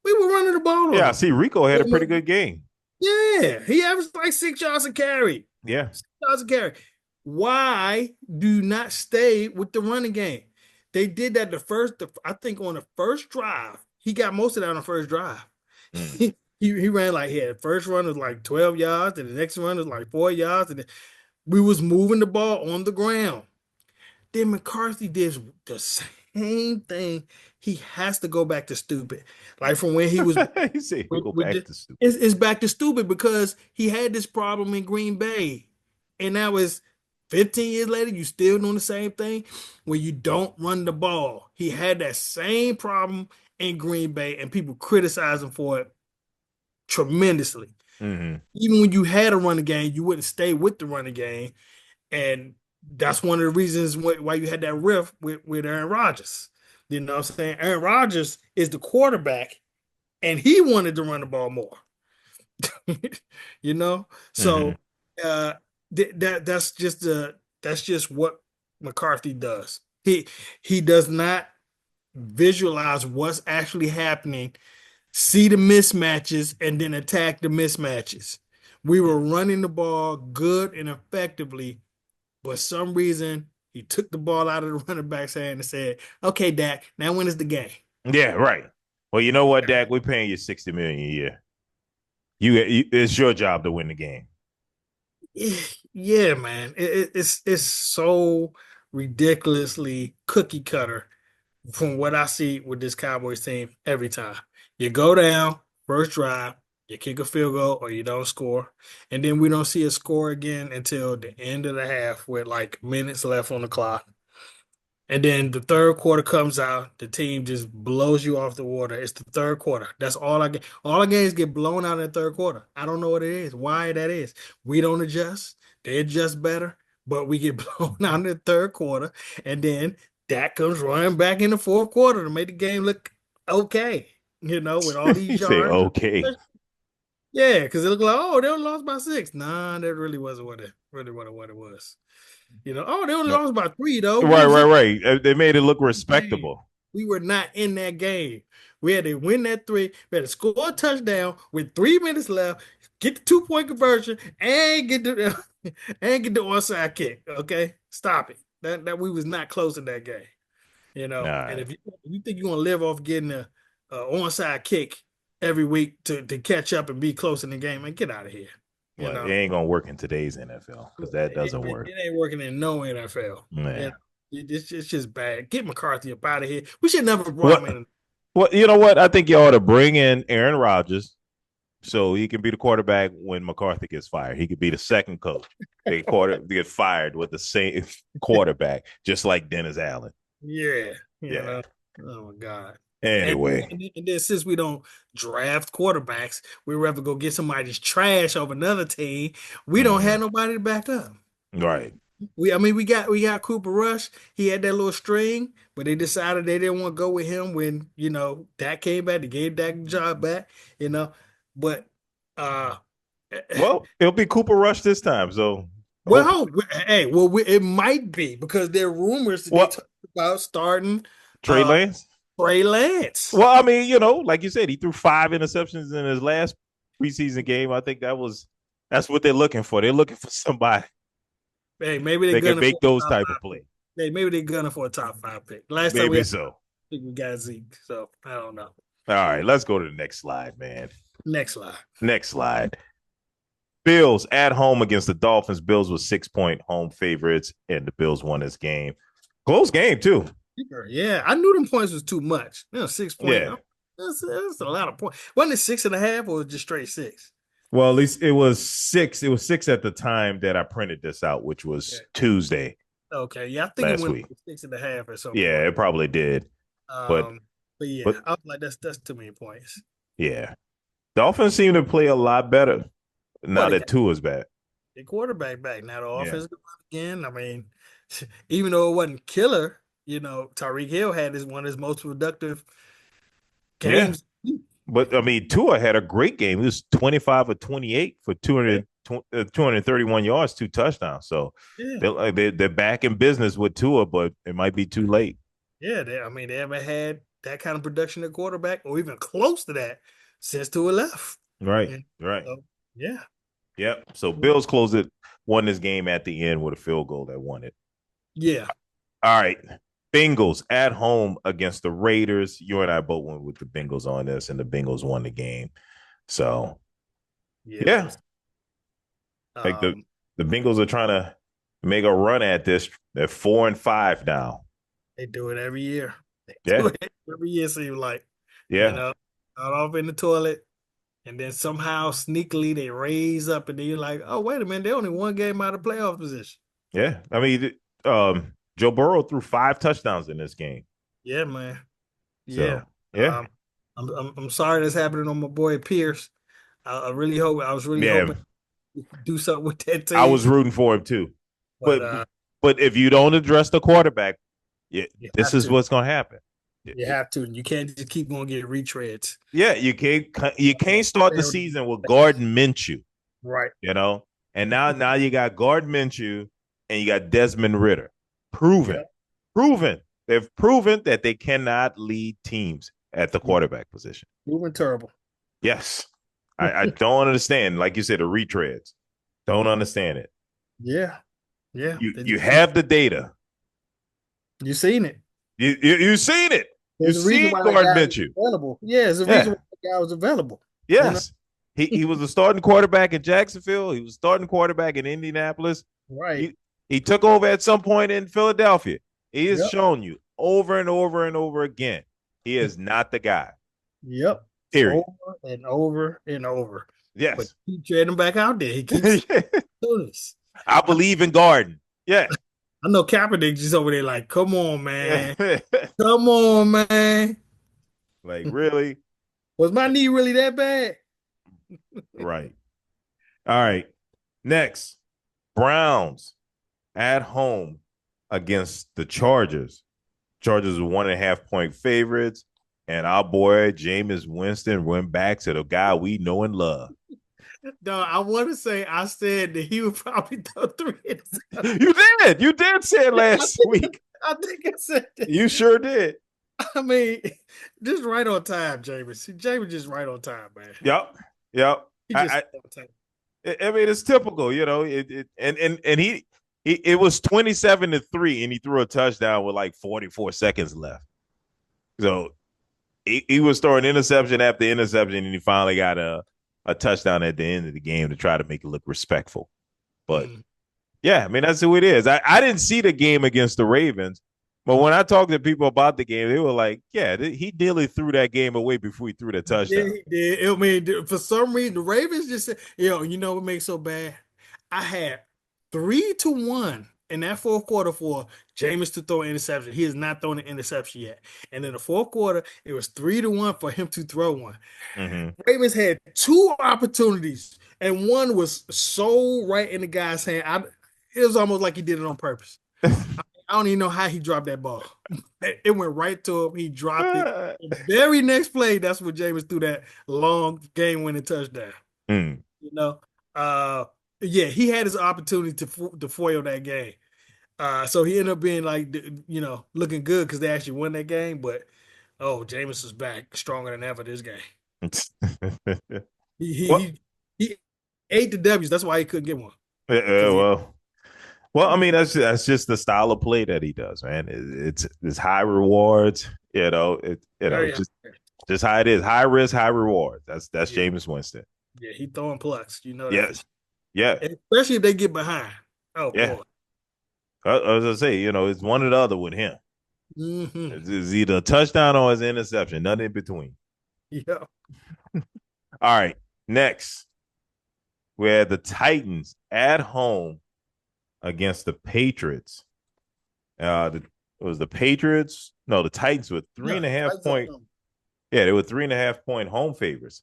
We were running the ball on Yeah, I them. see Rico had a pretty good game. Yeah, he averaged like 6 yards a carry. Yeah. 6 yards a carry. Why do you not stay with the running game? They did that I think on the first drive. He got most of that on the first drive. Mm. He ran like he had first run was like 12 yards, and the next run was like 4 yards, and we was moving the ball on the ground. Then McCarthy did the same thing. He has to go back to stupid. Like from when he was You see, we go with back to stupid. it's back to stupid because he had this problem in Green Bay. And now it's 15 years later, you still doing the same thing where you don't run the ball. He had that same problem in Green Bay, and people criticize him for it tremendously. Hmm. Even when you had a running game, you wouldn't stay with the running game. And that's one of the reasons why you had that riff with Aaron Rodgers. You know what I'm saying? Aaron Rodgers is the quarterback, and he wanted to run the ball more. you know, Hmm. so uh, that's just what McCarthy does. He does not visualize what's actually happening, see the mismatches, and then attack the mismatches. We were running the ball good and effectively, but some reason he took the ball out of the running back's hand and said, "Okay, Dak, now when is the game?" Yeah, right. Well, you know what, Dak? We're paying you 60 million a year. It's your job to win the game. Yeah, man, it's so ridiculously cookie cutter from what I see with this Cowboys team every time. You go down, first drive, you kick a field goal or you don't score. And then we don't see a score again until the end of the half with like minutes left on the clock. And then the third quarter comes out, the team just blows you off the water. It's the third quarter. That's all I get. All our games get blown out in the third quarter. I don't know what it is, why that is. We don't adjust. They adjust better, but we get blown out in the third quarter. And then that comes running back in the fourth quarter to make the game look okay, with all You these say yards. okay. Yeah, because it looked like, oh, they only lost by six. Nah, that really wasn't what it was. Oh, they only No. lost by three, though. We Right, was right, in right. They made it look the game. respectable. We were not in that game. We had to win that three. We had to score a touchdown with 3 minutes left, get the 2-point conversion, and get the and get the onside kick. Okay, stop it. That we was not close in that game. All And right. if you think you're gonna live off getting a onside kick every week to catch up and be close in the game, man, get out of here. You Well, it know, ain't gonna work in today's NFL because that it, doesn't it, work. it ain't working in no NFL. You know, Man. it's just bad. Get McCarthy up out of here. We should never brought him What in. you know what? I think you ought to bring in Aaron Rodgers so he can be the quarterback when McCarthy gets fired. He could be the second coach. They get fired with the same quarterback, just like Dennis Allen. Yeah, Yeah. Oh my God. And, Anyway, and then since we don't draft quarterbacks, we rather go get somebody's trash over another team. We don't have nobody to back up. right. I mean, we got Cooper Rush. He had that little string, but they decided they didn't want to go with him when Dak came back. They gave Dak the job back. You know, but uh, Well, it'll be Cooper Rush this time. So hopefully, well, hey, well, it might be because there are rumors that they well, talk about starting Trey uh Lance. Trey Lance. Well, I mean, like you said, he threw 5 interceptions in his last preseason game. I think that's what they're looking for. They're looking for somebody Hey, maybe they're that can gunning for make a those top type of five pick. plays. Hey, maybe they're gunning for a top five pick. Last time we Maybe had, so. I think we got Zeke, so I don't know. All right, let's go to the next slide, man. Next slide. Next slide. Bills at home against the Dolphins. Bills were 6-point home favorites, and the Bills won this game. Close game, too. Yeah, I knew them points was too much. 6 point. Yeah. That's a lot of points. Wasn't it 6.5 or just straight six? Well, at least it was 6. It was 6 at the time that I printed this out, which Okay. was Tuesday Okay. Yeah, I think it last went week. 6.5 at some Yeah, point. it probably did. But But yeah, but I was like, that's too many points. yeah. Dolphins seem to play a lot better Well, now they that got Tua's back. the quarterback back. Now the Yeah. offense going again. I mean, even though it wasn't killer, Tyreek Hill had one of his most productive Yeah. games. But I mean, Tua had a great game. He was 25 or 28 for Yeah, 231 yards, 2 touchdowns. So yeah, they're back in business with Tua, but it might be too late. yeah. I mean, they haven't had that kind of production at quarterback, or even close to that, since Tua left. Right. And Right. so, yeah, Yep. So Bills closed it, won this game at the end with a field goal that won it. yeah, All right. Bengals at home against the Raiders. You and I both went with the Bengals on this, and the Bengals won the game. So yeah. That yeah, was. like the Um, the Bengals are trying to make a run at this. They're 4-5 now. they do it every year. They do Yeah, it every year. Seems like you yeah, know, out off in the toilet. And then somehow sneakily they raise up, and then you're like, oh, wait a minute, they're only one game out of playoff position. yeah. I mean, Joe Burrow threw 5 touchdowns in this game. Yeah, man. Yeah. So yeah, Um, I'm sorry that's happening on my boy Pierce. I was really yeah. hoping we could do something with that I team. was rooting for him too. But But but if you don't address the quarterback, yeah, you this have is to. what's going to happen. You have to. You can't just keep going to get retreads. Yeah, you can't start the season with Gardner Minshew, Right. and now you got Gardner Minshew and you got Desmond Ritter, proven, Yep. proven. They've proven that they cannot lead teams at the Yeah. quarterback position. Moving terrible. Yes, I don't understand. Like you said, the retreads. Don't understand it. Yeah. Yeah. You have the data. You seen it. You seen it. You There's a reason seen why that Gardner guy was Minshew. available. Yeah, there's a reason Yeah. why that guy was available. You know? Yes. He was a starting quarterback in Jacksonville. He was starting quarterback in Indianapolis. Right. He took over at some point in Philadelphia. He has Yep. shown you over and over and over again. He is not the guy. Yep. Period. Over and over and over. But Yes. keep trading him back out there. He keeps doing this. I believe in Garden. Yeah. I know Kaepernick just over there like, come on, man. Come on, man. Like, really? Was my knee really that bad? Right. All right. Next, Browns at home against the Chargers. Chargers are 1.5 point favorites. And our boy Jameis Winston went back to the guy we know and love. No, I want to say I said that he would probably throw three interceptions. You did. You did say it I last think, week. I think I said that. You sure did. I mean, just right on time, James. James just right on time, man. Yep. Yep. He just right on time. I mean, it's typical, and he it was 27-3, and he threw a touchdown with like 44 seconds left. So he was throwing interception after interception, and he finally got a touchdown at the end of the game to try to make it look respectful. But Mm. yeah, I mean, that's who it is. I didn't see the game against the Ravens, but when I talked to people about the game, they were like, yeah, he nearly threw that game away before he threw the Yeah, touchdown. he did. I mean, for some reason, the Ravens just said, you know what makes so bad? I had 3-1 in that fourth quarter for Jameis to throw an interception. He has not thrown an interception yet. And in the fourth quarter, it was 3-1 for him to throw one. Mm-hmm. Ravens had two opportunities, and one was so right in the guy's hand. It was almost like he did it on purpose. I don't even know how he dropped that ball. It went right to him. He dropped it. The very next play, that's when James threw that long game-winning touchdown. Mm. You know, uh, yeah, he had his opportunity to foil that game. So he ended up being like, looking good because they actually won that game. But Jameis is back stronger than ever this game. He he Well, he, he ate the W's. That's why he couldn't get one because he. well, I mean, that's just the style of play that he does, man. It's high rewards, Very just how it is, high risk, high reward. That's yeah, Jameis Winston. yeah, he throwing plucks. You know that for Yes, sure. yeah, Especially if they get behind. Oh yeah. boy. As I say, it's one or the other with him. Hmm. It's either a touchdown or it's an interception, nothing in between. Yeah. All right, next we had the Titans at home against the Patriots. It was the Patriots. No, the Titans were three Yeah. and a half Lights up point. them. Yeah, they were 3.5 point home favorites.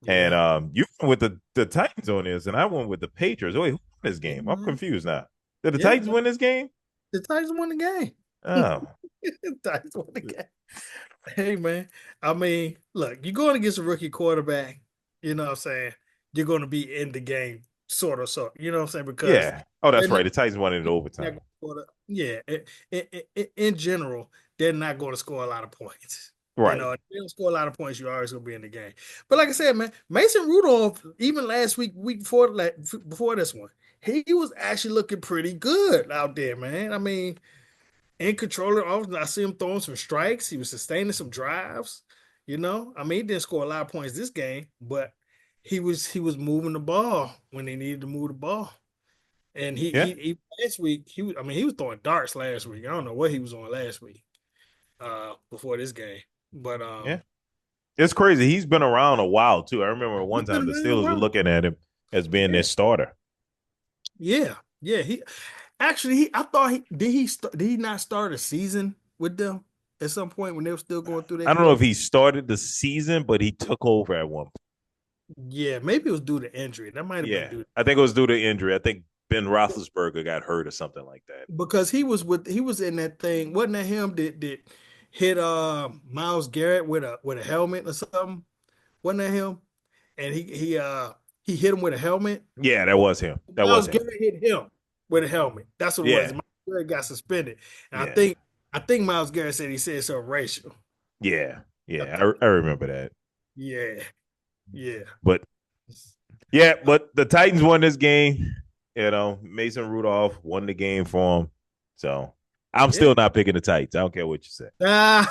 And Yeah. you went with the Titans on this, and I went with the Patriots. Wait, who won this Yeah, game? I'm man. confused now. Did the Yeah, Titans man. win this game? The Titans won the game. Oh, The Titans won the game. Hey man. I mean, look, you're going against a rookie quarterback, you know what I'm saying? You're going to be in the game, sort of, so you know what I'm saying? Because yeah. Oh, they're that's right. not, The Titans won it in not overtime. going to score yeah, in general, they're not going to score a lot of points. You Right. know, if they don't score a lot of points, you're always going to be in the game. But like I said, man, Mason Rudolph, even last week before before this one, he was actually looking pretty good out there, man. I mean, in control of offense, I see him throwing some strikes. He was sustaining some drives. You know, I mean, he didn't score a lot of points this game, but he was moving the ball when they needed to move the ball. And Yeah. he last week he was throwing darts last week. I don't know what he was on last week, before this game. But Yeah. It's crazy. He's been around a while too. I remember one he's time been the around a Steelers were while. looking at him as being Yeah, their starter. yeah, yeah. He actually I thought did he not start a season with them at some point when they were still going through their I don't know if growth? he started the season, but he took over at one point. Yeah, maybe it was due to injury. That might have been Yeah. due I think it was due to injury. I think Ben Roethlisberger got hurt or something like that. because he was in that thing. Wasn't that him that hit Miles Garrett with a helmet or something? Wasn't that him? And he hit him with a helmet. Yeah, that was him. That was Miles him. Garrett hit him with a helmet. That's what it was. Yeah. Miles Garrett got suspended, and Yeah. I think Miles Garrett said he said something racial. Yeah. I Yeah. think, I remember that. yeah, yeah. But yeah, but the Titans won this game. Mason Rudolph won the game for him. So I'm Yeah. still not picking the Titans. I don't care what you say. All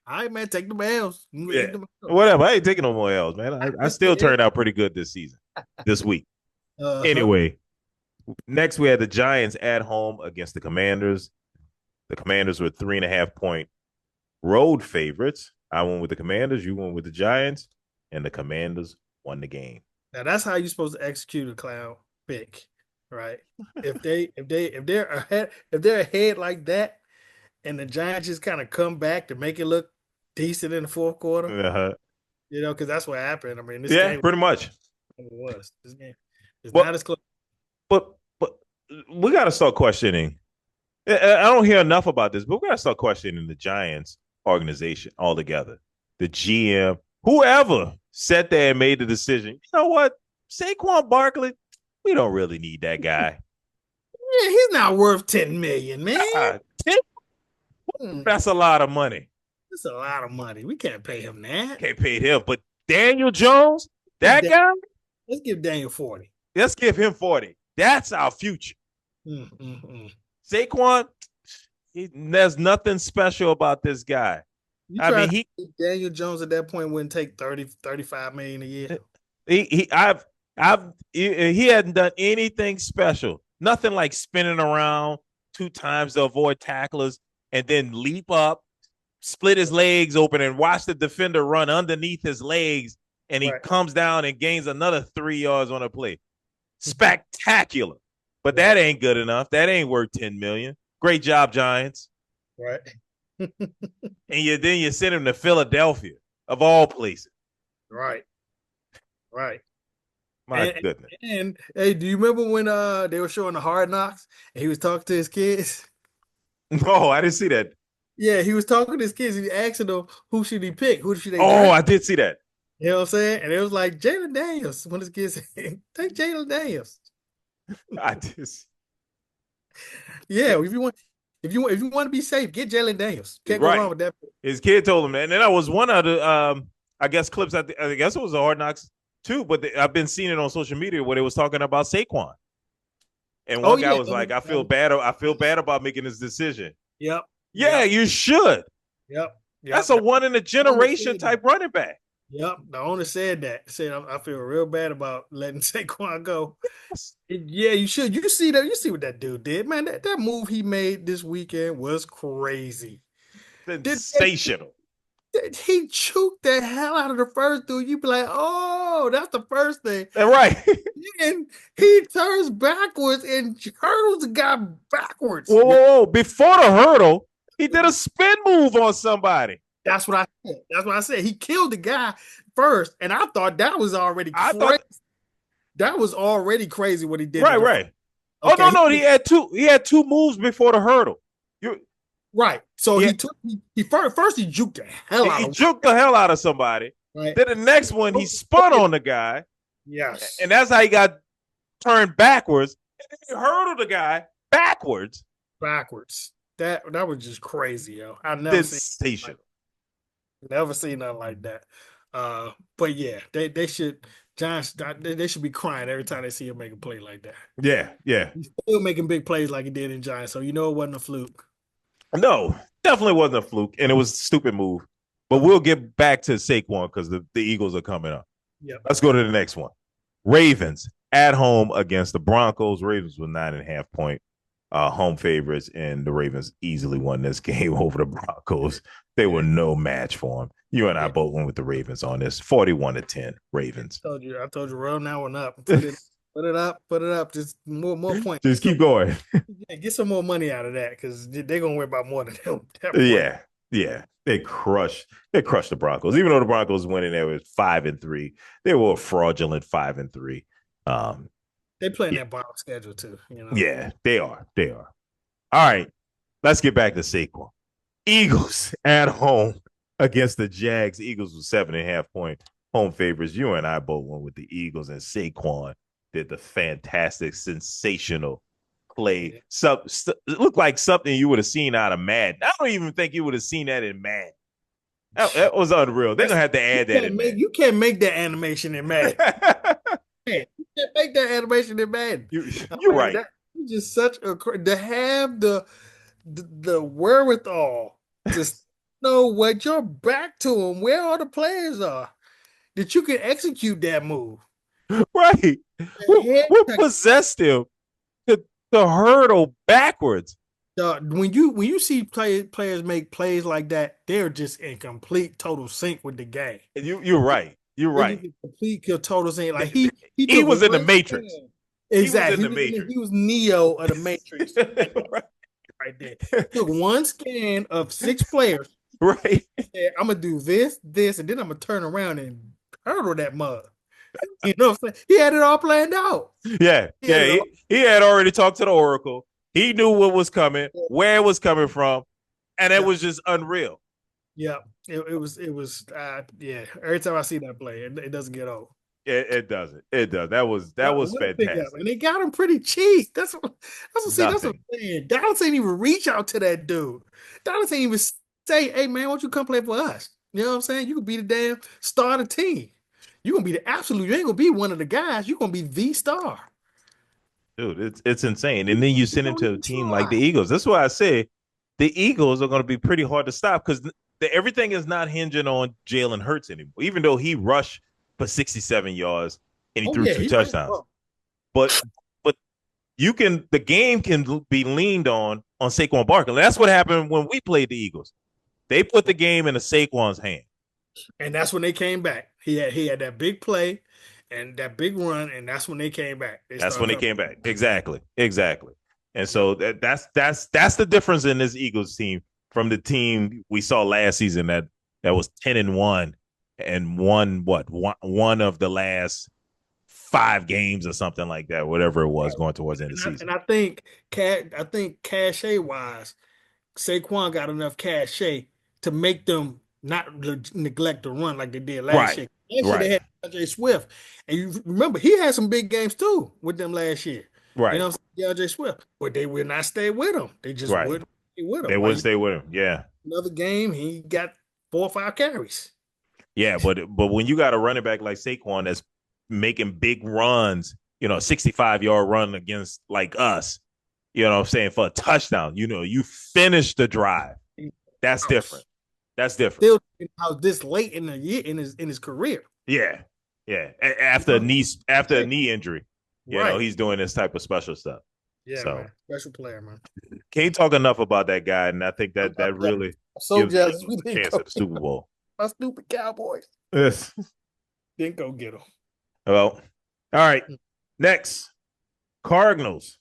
right, man. Take the L's. Eat Yeah. them out. Whatever. I ain't taking no more L's, man. I still turned out pretty good this season, this week. Uh-huh. Anyway, next we had the Giants at home against the Commanders. The Commanders were 3.5 point road favorites. I went with the Commanders. You went with the Giants, and the Commanders won the game. Now that's how you're supposed to execute a clown pick right? If they're ahead like that, and the Giants just kind of come back to make it look decent in the fourth quarter, Uh-huh. because that's what happened. I mean, this Yeah, game pretty much. was this game is But not as close. but we got to start questioning. I don't hear enough about this, but we got to start questioning the Giants organization altogether. The GM, whoever sat there and made the decision. You know what? Saquon Barkley, we don't really need that guy. Yeah, he's not worth 10 million, man. Ah, Hmm, that's a lot of money. That's a lot of money. We can't pay him that. Can't pay him. But Daniel Jones, Give that Dan- guy, Let's give Daniel 40. let's give him 40. That's our future. Mm, mm, mm. Saquon, there's nothing special about this guy. You I mean, tried to Daniel Jones at that point wouldn't take 30, 35 million a year. he hadn't done anything special. Nothing like spinning around 2 times to avoid tacklers and then leap up, split his legs open, and watch the defender run underneath his legs, and he Right. comes down and gains another 3 yards on a play. Spectacular. But that ain't good enough. That ain't worth 10 million. Great job, Giants. Right. And then you send him to Philadelphia, of all places. Right. Right. My goodness. And hey, do you remember when they were showing the Hard Knocks and he was talking to his kids? Oh, I didn't see that. Yeah, he was talking to his kids. He asking them who should he pick, who should they Oh, draft? I did see that. You know what I'm saying? And it was like Jalen Daniels. When his kids said, take Jalen Daniels. I just Yeah, if you want to be safe, get Jalen Daniels. Can't go right. wrong with that. His kid told him that. And then I was one of the I guess clips I guess it was the Hard Knocks too, but I've been seeing it on social media where they was talking about Saquon. And one guy was like, I feel bad about making this decision. Yep. Yeah, Yep. you should. Yep. That's a one in a generation type running back. Yep. The owner said that. Said I feel real bad about letting Saquon go. Yeah, you should. You see that? You see what that dude did, man. That move he made this weekend was crazy. Sensational. He choked the hell out of the first dude. You be like, oh, that's the first thing. Right. And he turns backwards and hurdles the guy backwards. Whoa. Before the hurdle, he did a spin move on somebody. That's what I said. He killed the guy first, and I thought that was already crazy. That was already crazy what he did. Right. Okay, no. He had two moves before the hurdle. Right. So he first he juked the hell out. He juked the hell out of somebody. Right. Then the next one he spun on the guy. Yes. And that's how he got turned backwards. And then he hurdled the guy backwards. That was just crazy, yo. I never seen nothing like that. But yeah, they should Giants they should be crying every time they see him make a play like that. Yeah. He's still making big plays like he did in Giants, so you know it wasn't a fluke. No, definitely wasn't a fluke, and it was a stupid move. But we'll get back to Saquon because the Eagles are coming up. Yeah. Let's go to the next one. Ravens at home against the Broncos. Ravens were 9.5-point home favorites, and the Ravens easily won this game over the Broncos. They were no match for them. You and I both went with the Ravens on this, 41-10 Ravens. I told you, roll now one up. Put it up. Just more points. Just keep going. Yeah, get some more money out of that because they're gonna win by more than them. Yeah. They crushed the Broncos. Even though the Broncos went in there with 5-3, they were a fraudulent 5-3. They playing that bottom schedule too. Yeah, they are. All right, let's get back to Saquon. Eagles at home against the Jags. Eagles was 7.5-point home favorites. You and I both went with the Eagles, and Saquon did the fantastic, sensational play. It looked like something you would have seen out of Madden. I don't even think you would have seen that in Madden. That was unreal. They're going to have to add that in Madden. You can't make that animation in Madden. You can't make that animation in Madden. You're right. That's just such a to have the wherewithal to know what your back to them, where all the players are, that you can execute that move. Right. What possessed him to hurdle backwards? When you see players make plays like that, they're just in complete total sync with the game. You're right. You're right. Complete total sync. Like he was in the Matrix. He was Exactly. in the Matrix. He was Neo of the Matrix Right. right there. Took one scan of six players. Right. Said, I'm gonna do this, this, and then I'm gonna turn around and hurdle that mug. You know what I'm saying? He had it all planned out. Yeah. He had Yeah. it all. He had already talked to the Oracle. He knew what was coming, where it was coming from, and it Yeah, was just unreal. yeah. It was yeah. Every time I see that play, it doesn't get old. It doesn't. It does. That What was what a pickup, fantastic. and they got him pretty cheap. That's what Nothing. I'm saying. Dallas ain't even reach out to that dude. Dallas ain't even say, "Hey man, why don't you come play for us?" You know what I'm saying? You could be the damn star of the team. You gonna be the absolute. You ain't gonna be one of the guys. You gonna be the star. Dude, it's insane. And then you You send him don't to a even team like the try. Eagles. That's why I say the Eagles are going to be pretty hard to stop because everything is not hinging on Jalen Hurts anymore. Even though he rushed for 67 yards and he Oh threw yeah, two he ran the touchdowns, ball. but but the game can be leaned on Saquon Barkley. That's what happened when we played the Eagles. They put the game in Saquon's hand. And that's when they came back. He had that big play and that big run, and that's when they came back. They That's started when he coming. came back. Exactly. Exactly. And Yep. so that's the difference in this Eagles team from the team we saw last season that was 10-1 and won one of the last 5 games or something like that, whatever it was going towards the end of the season. And I think cachet wise, Saquon got enough cachet to make them not neglect the run like they did last Right. year. Last year they Right. had DeAndre Swift, and you remember he had some big games too with them last year. You Right. know, DeAndre Swift, but they would not stay with him. They just Right. wouldn't stay with They him. While would you stay with him. Yeah. another game, he got 4 or 5 carries. Yeah, but when you got a running back like Saquon that's making big runs, 65-yard run against like us, what I'm saying, for a touchdown, you finish the drive. That's different. That's different. Still how this late in the year in his career. Yeah. Yeah. You know? After a Hey, knee injury, right. he's doing this type of special stuff. Yeah, So man. Special player, man. can't talk enough about that guy. And I think I'm that jealous. really I'm so gives the jealous. Eagles We a didn't chance go at the get Super Bowl. my stupid Cowboys. Yes. Didn't go get them. Well, all right. Next, Cardinals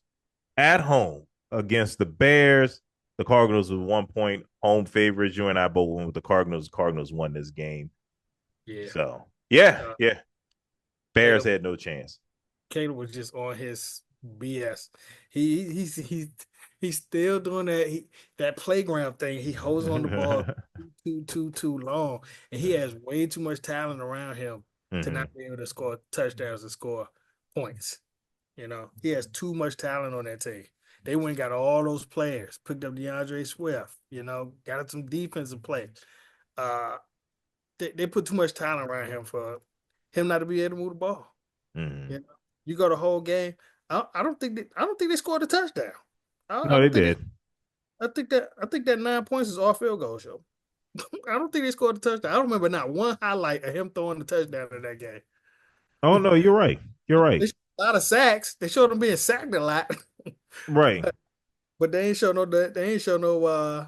at home against the Bears. The Cardinals with 1 point home favorites. You and I both went with the Cardinals. Cardinals won this game. Yeah. So yeah, Uh, yeah. Bears Caleb had no chance. Caleb was just on his BS. He's still doing that playground thing. He holds on the ball too long, and he has way too much talent around him to Mm-hmm. not be able to score touchdowns and score points. You know, he has too much talent on that team. They went and got all those players, picked up DeAndre Swift, got some defensive play. Uh, they put too much talent around him for him not to be able to move the ball. Mm-hmm. You know, you go the whole game. I don't think they scored a touchdown. I No, they don't think did. I think that 9 points is all field goal show. I don't think they scored a touchdown. I don't remember not one highlight of him throwing the touchdown in that game. Oh no, you're right. You're They right. showed a lot of sacks. They showed him being sacked a lot, Right. but they ain't show no. They ain't show no.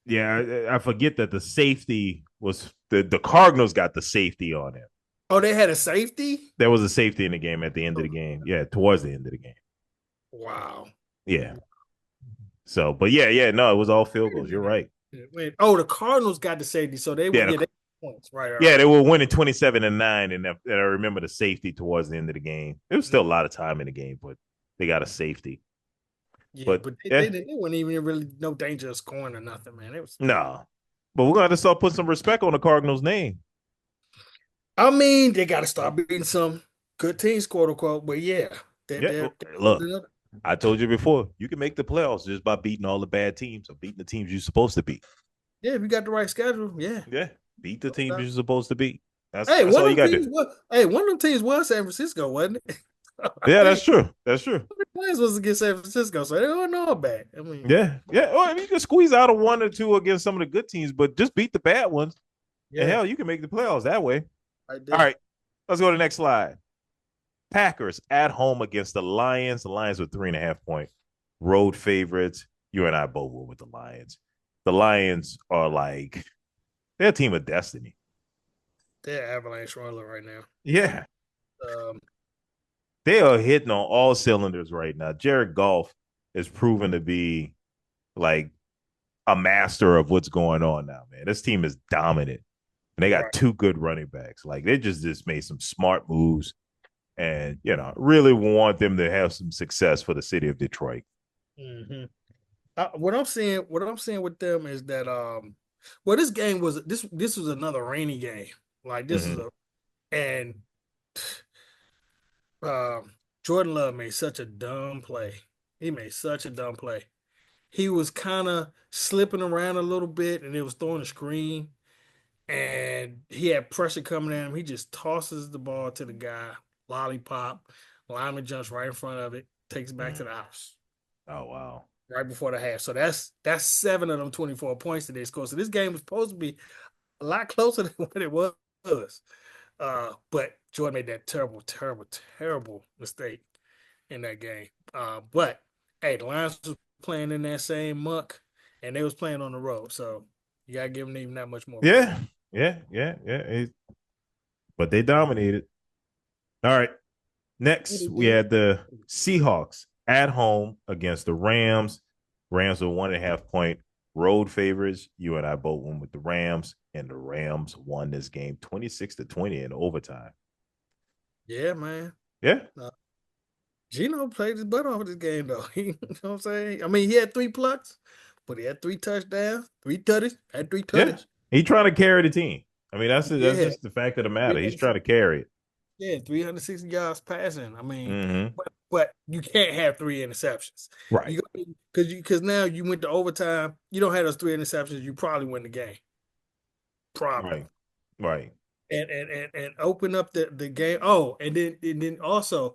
Yeah, I forget that the safety was the Cardinals got the safety on him. Oh, they had a safety. There was a safety in the game at the end of Oh, the game. Yeah, towards the end of the game. wow. Yeah. So, but yeah, no, it was all field goals. You're right. Wait. Oh, the Cardinals got the safety, so they Yeah, would. Yeah, they points. Right. All yeah, right. they were winning 27-9, and I remember the safety towards the end of the game. There was still a lot of time in the game, but they got a safety. Yeah, But but yeah, they weren't even really no danger of scoring or nothing, man. It was. no. But we're gonna have to start putting some respect on the Cardinals' name. I mean, they got to start beating some good teams, quote unquote. But yeah, Yeah, they're look, I told you before, you can make the playoffs just by beating all the bad teams or beating the teams you're supposed to beat. yeah. If you got the right schedule, yeah. Yeah, beat the teams you're supposed to beat. Hey, That's all you got to do. one of them teams was San Francisco, wasn't it? I Yeah, that's think true. That's true. the plans was against San Francisco, so they don't know bad. I mean, Yeah, yeah. Well, I mean, you can squeeze out a one or two against some of the good teams, but just beat the bad ones. And yeah, hell, you can make the playoffs that way. right All there. right, let's go to the next slide. Packers at home against the Lions. The Lions with 3.5 point road favorites. You and I both were with the Lions. The Lions are like they're a team of destiny. They're avalanche roller right now. Yeah. Um, They are hitting on all cylinders right now. Jared Goff is proven to be like a master of what's going on now, man. This team is dominant. And they got Right. two good running backs. Like they just made some smart moves and really want them to have some success for the city of Detroit. Hmm. What I'm seeing with them is that well, this was another rainy game. Like this is Mm-hmm. a and um Jordan Love made such a dumb play. He made such a dumb play. He was kind of slipping around a little bit, and it was throwing a screen, and he had pressure coming at him. He just tosses the ball to the guy, lollipop, lineman jumps right in front of it, takes it back to the house Oh wow. right before the half. So that's 7 of them 24 points that they scored. So this game was supposed to be a lot closer than what it was. But Jordan made that terrible, terrible, terrible mistake in that game. But hey, the Lions was playing in that same muck, and they was playing on the road, so you gotta give them even that much more credit. Yeah. Yeah. Yeah. Yeah. But they dominated. All right. Yeah, Next, they we did. had the Seahawks at home against the Rams. Rams are 1.5 point road favorites. You and I both went with the Rams, and the Rams won this game 26-20 in overtime. Yeah, man. Yeah. Uh, Gino played his butt off this game, though. You know what I'm saying? I mean, he had 3 plucks, but he had 3 touchdowns, 3 tutties, had three Yeah. tutties. He's trying to carry the team. I mean, that's Yeah, just the fact of the matter. He's 360, trying to carry it. yeah, 360 yards passing. I mean, Mm-hmm. but you can't have 3 interceptions. Right. You because now you went to overtime. You don't have those 3 interceptions. You probably win the game. Probably. Right. Right. And open up the game. Oh, and then also,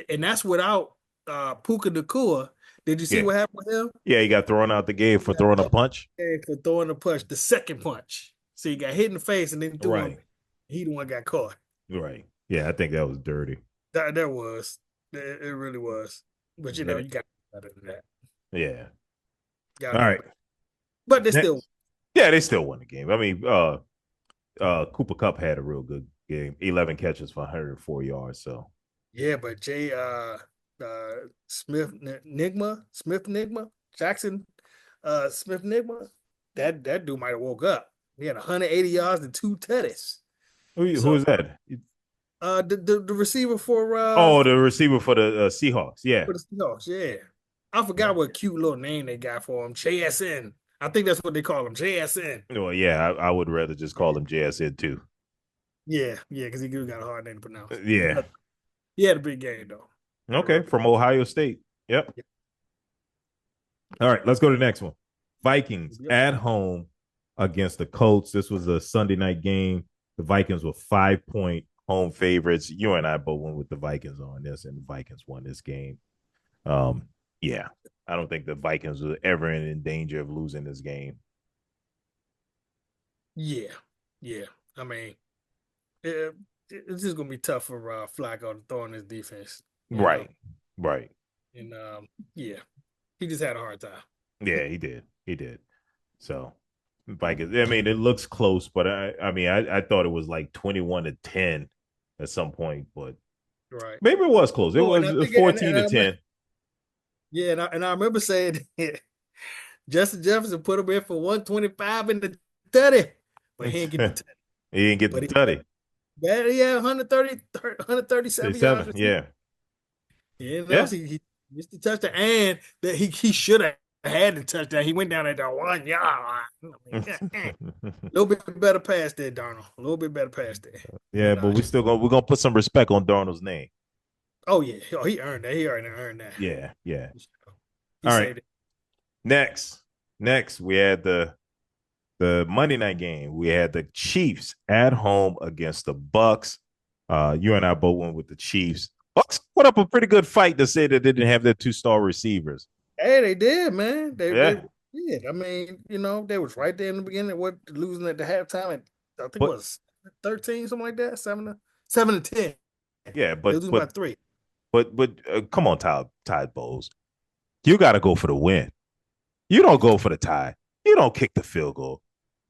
and that's without Puka Nakua. Did you see Yeah. what happened with him? Yeah, he got thrown out the game He for got throwing a thrown punch. for throwing the punch, the second punch. So he got hit in the face and then threw him. Right. He the one got caught. Right. Yeah, I think that was dirty. That was it really was. But you got better than that. Yeah. Got All to do right. better. But they still Next. Yeah, they still won the game. I mean, Cooper Cup had a real good game. 11 catches for 104 yards. So yeah, but Jay Smith Nigma Jackson Smith Nigma, that dude might have woke up. He had 180 yards and 2 tutties. who So is that? the receiver Oh, the receiver Seahawks. Yeah. for the Seahawks, yeah. I Yeah. forgot what cute little name they got for him. JSN. I think that's what they call him. JSN. Well, yeah, I would rather just call him JSN too. Yeah, yeah, because he got a hard name to pronounce. Yeah. He had a big game though. Okay. From Ohio State. Yep. All right. Let's go to the next one. Vikings Yep. at home against the Colts. This was a Sunday night game. The Vikings were 5 point home favorites. You and I both went with the Vikings on this, and the Vikings won this game. Yeah, I don't think the Vikings were ever in danger of losing this game. Yeah, yeah. I mean, it, it's just gonna be tough for Flacco to throw in his defense, you know. Right, right. And yeah, he just had a hard time. Yeah, he did. He did. So Vikings. I mean, it looks close, but I thought it was like 21-10 at some point, but Right. maybe it was close. It Oh, and I was think, fourteen to ten. yeah, and I remember saying Justin Jefferson put him in for 125 in the 30, but he didn't get the 30. He didn't get the But tutty. he had 137 yards 7, receiving. yeah. You know, Yeah. he missed the touchdown, and that he should have had the touchdown. He went down at the 1 yard line. I mean, a little bit better pass there, Darnold. A little bit better pass there. Yeah, But but we're gonna put some respect on Darnold's name. oh yeah, he earned that. He already earned that. Yeah, yeah. He All right. saved it. Next we had the Monday night game. We had the Chiefs at home against the Bucks. You and I both went with the Chiefs. Bucks put up a pretty good fight to say that they didn't have their 2-star receivers. Hey, they did, man. They Yeah, did. I mean, they was right there in the beginning. What losing at the halftime? At, I think it but was 13, something like that. 7-10. yeah, They losing by 3. come on, Todd Bowles. You got to go for the win. You don't go for the tie. You don't kick the field goal.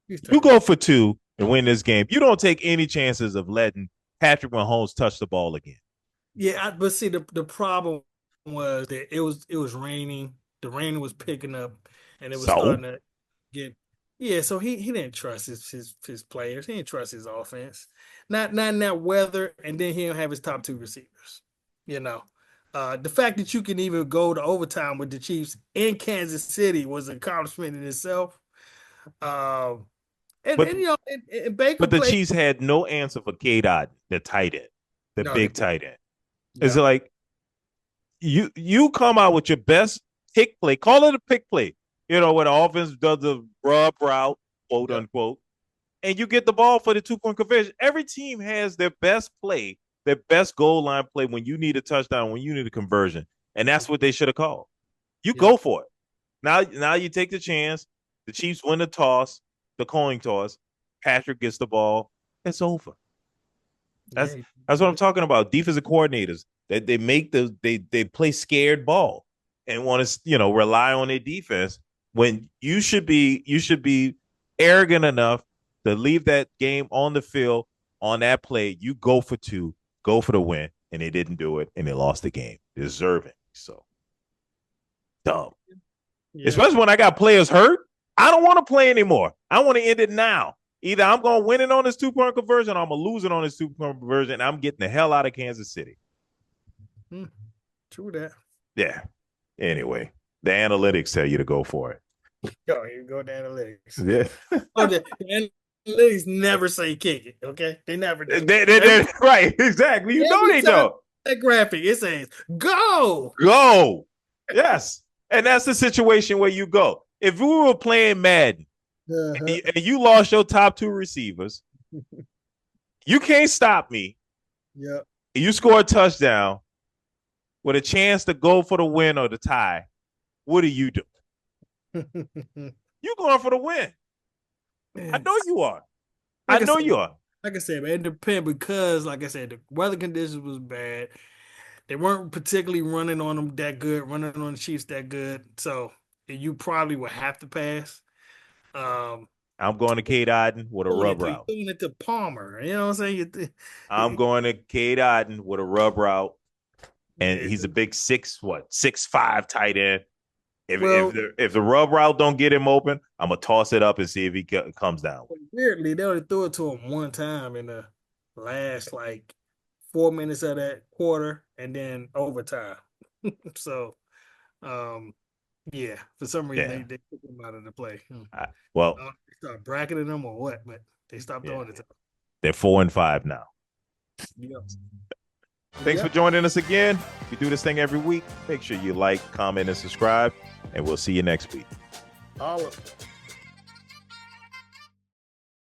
You go for 2 and win this game. You don't take any chances of letting Patrick Mahomes touch the ball again. Yeah, but see, the problem was that it was raining. The rain was picking up, and it was So, starting to get. Yeah, so he didn't trust his players. He didn't trust his offense. Not in that weather, and then he don't have his top two receivers. You know, the fact that you can even go to overtime with the Chiefs in Kansas City was an accomplishment in itself. Um, but and and Baker but the played. Chiefs had no answer for Cade Otton, the tight end, the No, they big didn't. tight end. It's Yeah, like you come out with your best pick play, call it a pick play. When the offense does the rub route, quote yeah, unquote, and you get the ball for the 2-point conversion. Every team has their best play, their best goal line play when you need a touchdown, when you need a conversion, and that's what they should have called. You yeah, go for it. Now you take the chance. The Chiefs win the toss, the coin toss. Patrick gets the ball. It's over. That's yeah. that's what I'm talking about. Defensive coordinators that they play scared ball and want to rely on their defense when you should be arrogant enough to leave that game on the field on that play. You go for two, go for the win, and they didn't do it, and they lost the game, deserving. So dumb. Yeah. Especially when I got players hurt. I don't want to play anymore. I want to end it now. Either I'm going to win it on this 2-point conversion or I'm going to lose it on this 2-point conversion. And I'm getting the hell out of Kansas City. Hmm. True that. Yeah. Anyway, the analytics tell you to go for it. Yo, here you go to analytics. Yeah. Oh, the analytics never say kick it. Okay, they never do. Right. Exactly. You know Every they time don't. that graphic, it says go. Go. Yes. And that's the situation where you go. If we were playing Madden Uh-huh. and you lost your top two receivers, you can't stop me. Yep. You score a touchdown with a chance to go for the win or the tie. What do? You going for the win. I Man, know you are. I like I know said, you are. like I said, man, it depends because, like I said, the weather conditions was bad. They weren't particularly running on them that good, running on the Chiefs that good. So you probably would have to pass. Um, I'm going to Cade Otton with a rub you route. throwing it to Palmer. You know what I'm saying? I'm going to Cade Otton with a rub route. And Yeah. he's a big 6'5" tight end. If if Well, the if the rub route don't get him open, I'm gonna toss it up and see if he comes down. weirdly, they only threw it to him one time in the last like 4 minutes of that quarter, and then overtime. So, um, yeah, for some reason Yeah. they took him out of the play. Well, They start bracketing them or what, but they stopped yeah. throwing it to him. They're 4-5 now. Yep. Thanks for Yep. joining us again. We do this thing every week. Make sure you like, comment, and subscribe, and we'll see you next week. All of them.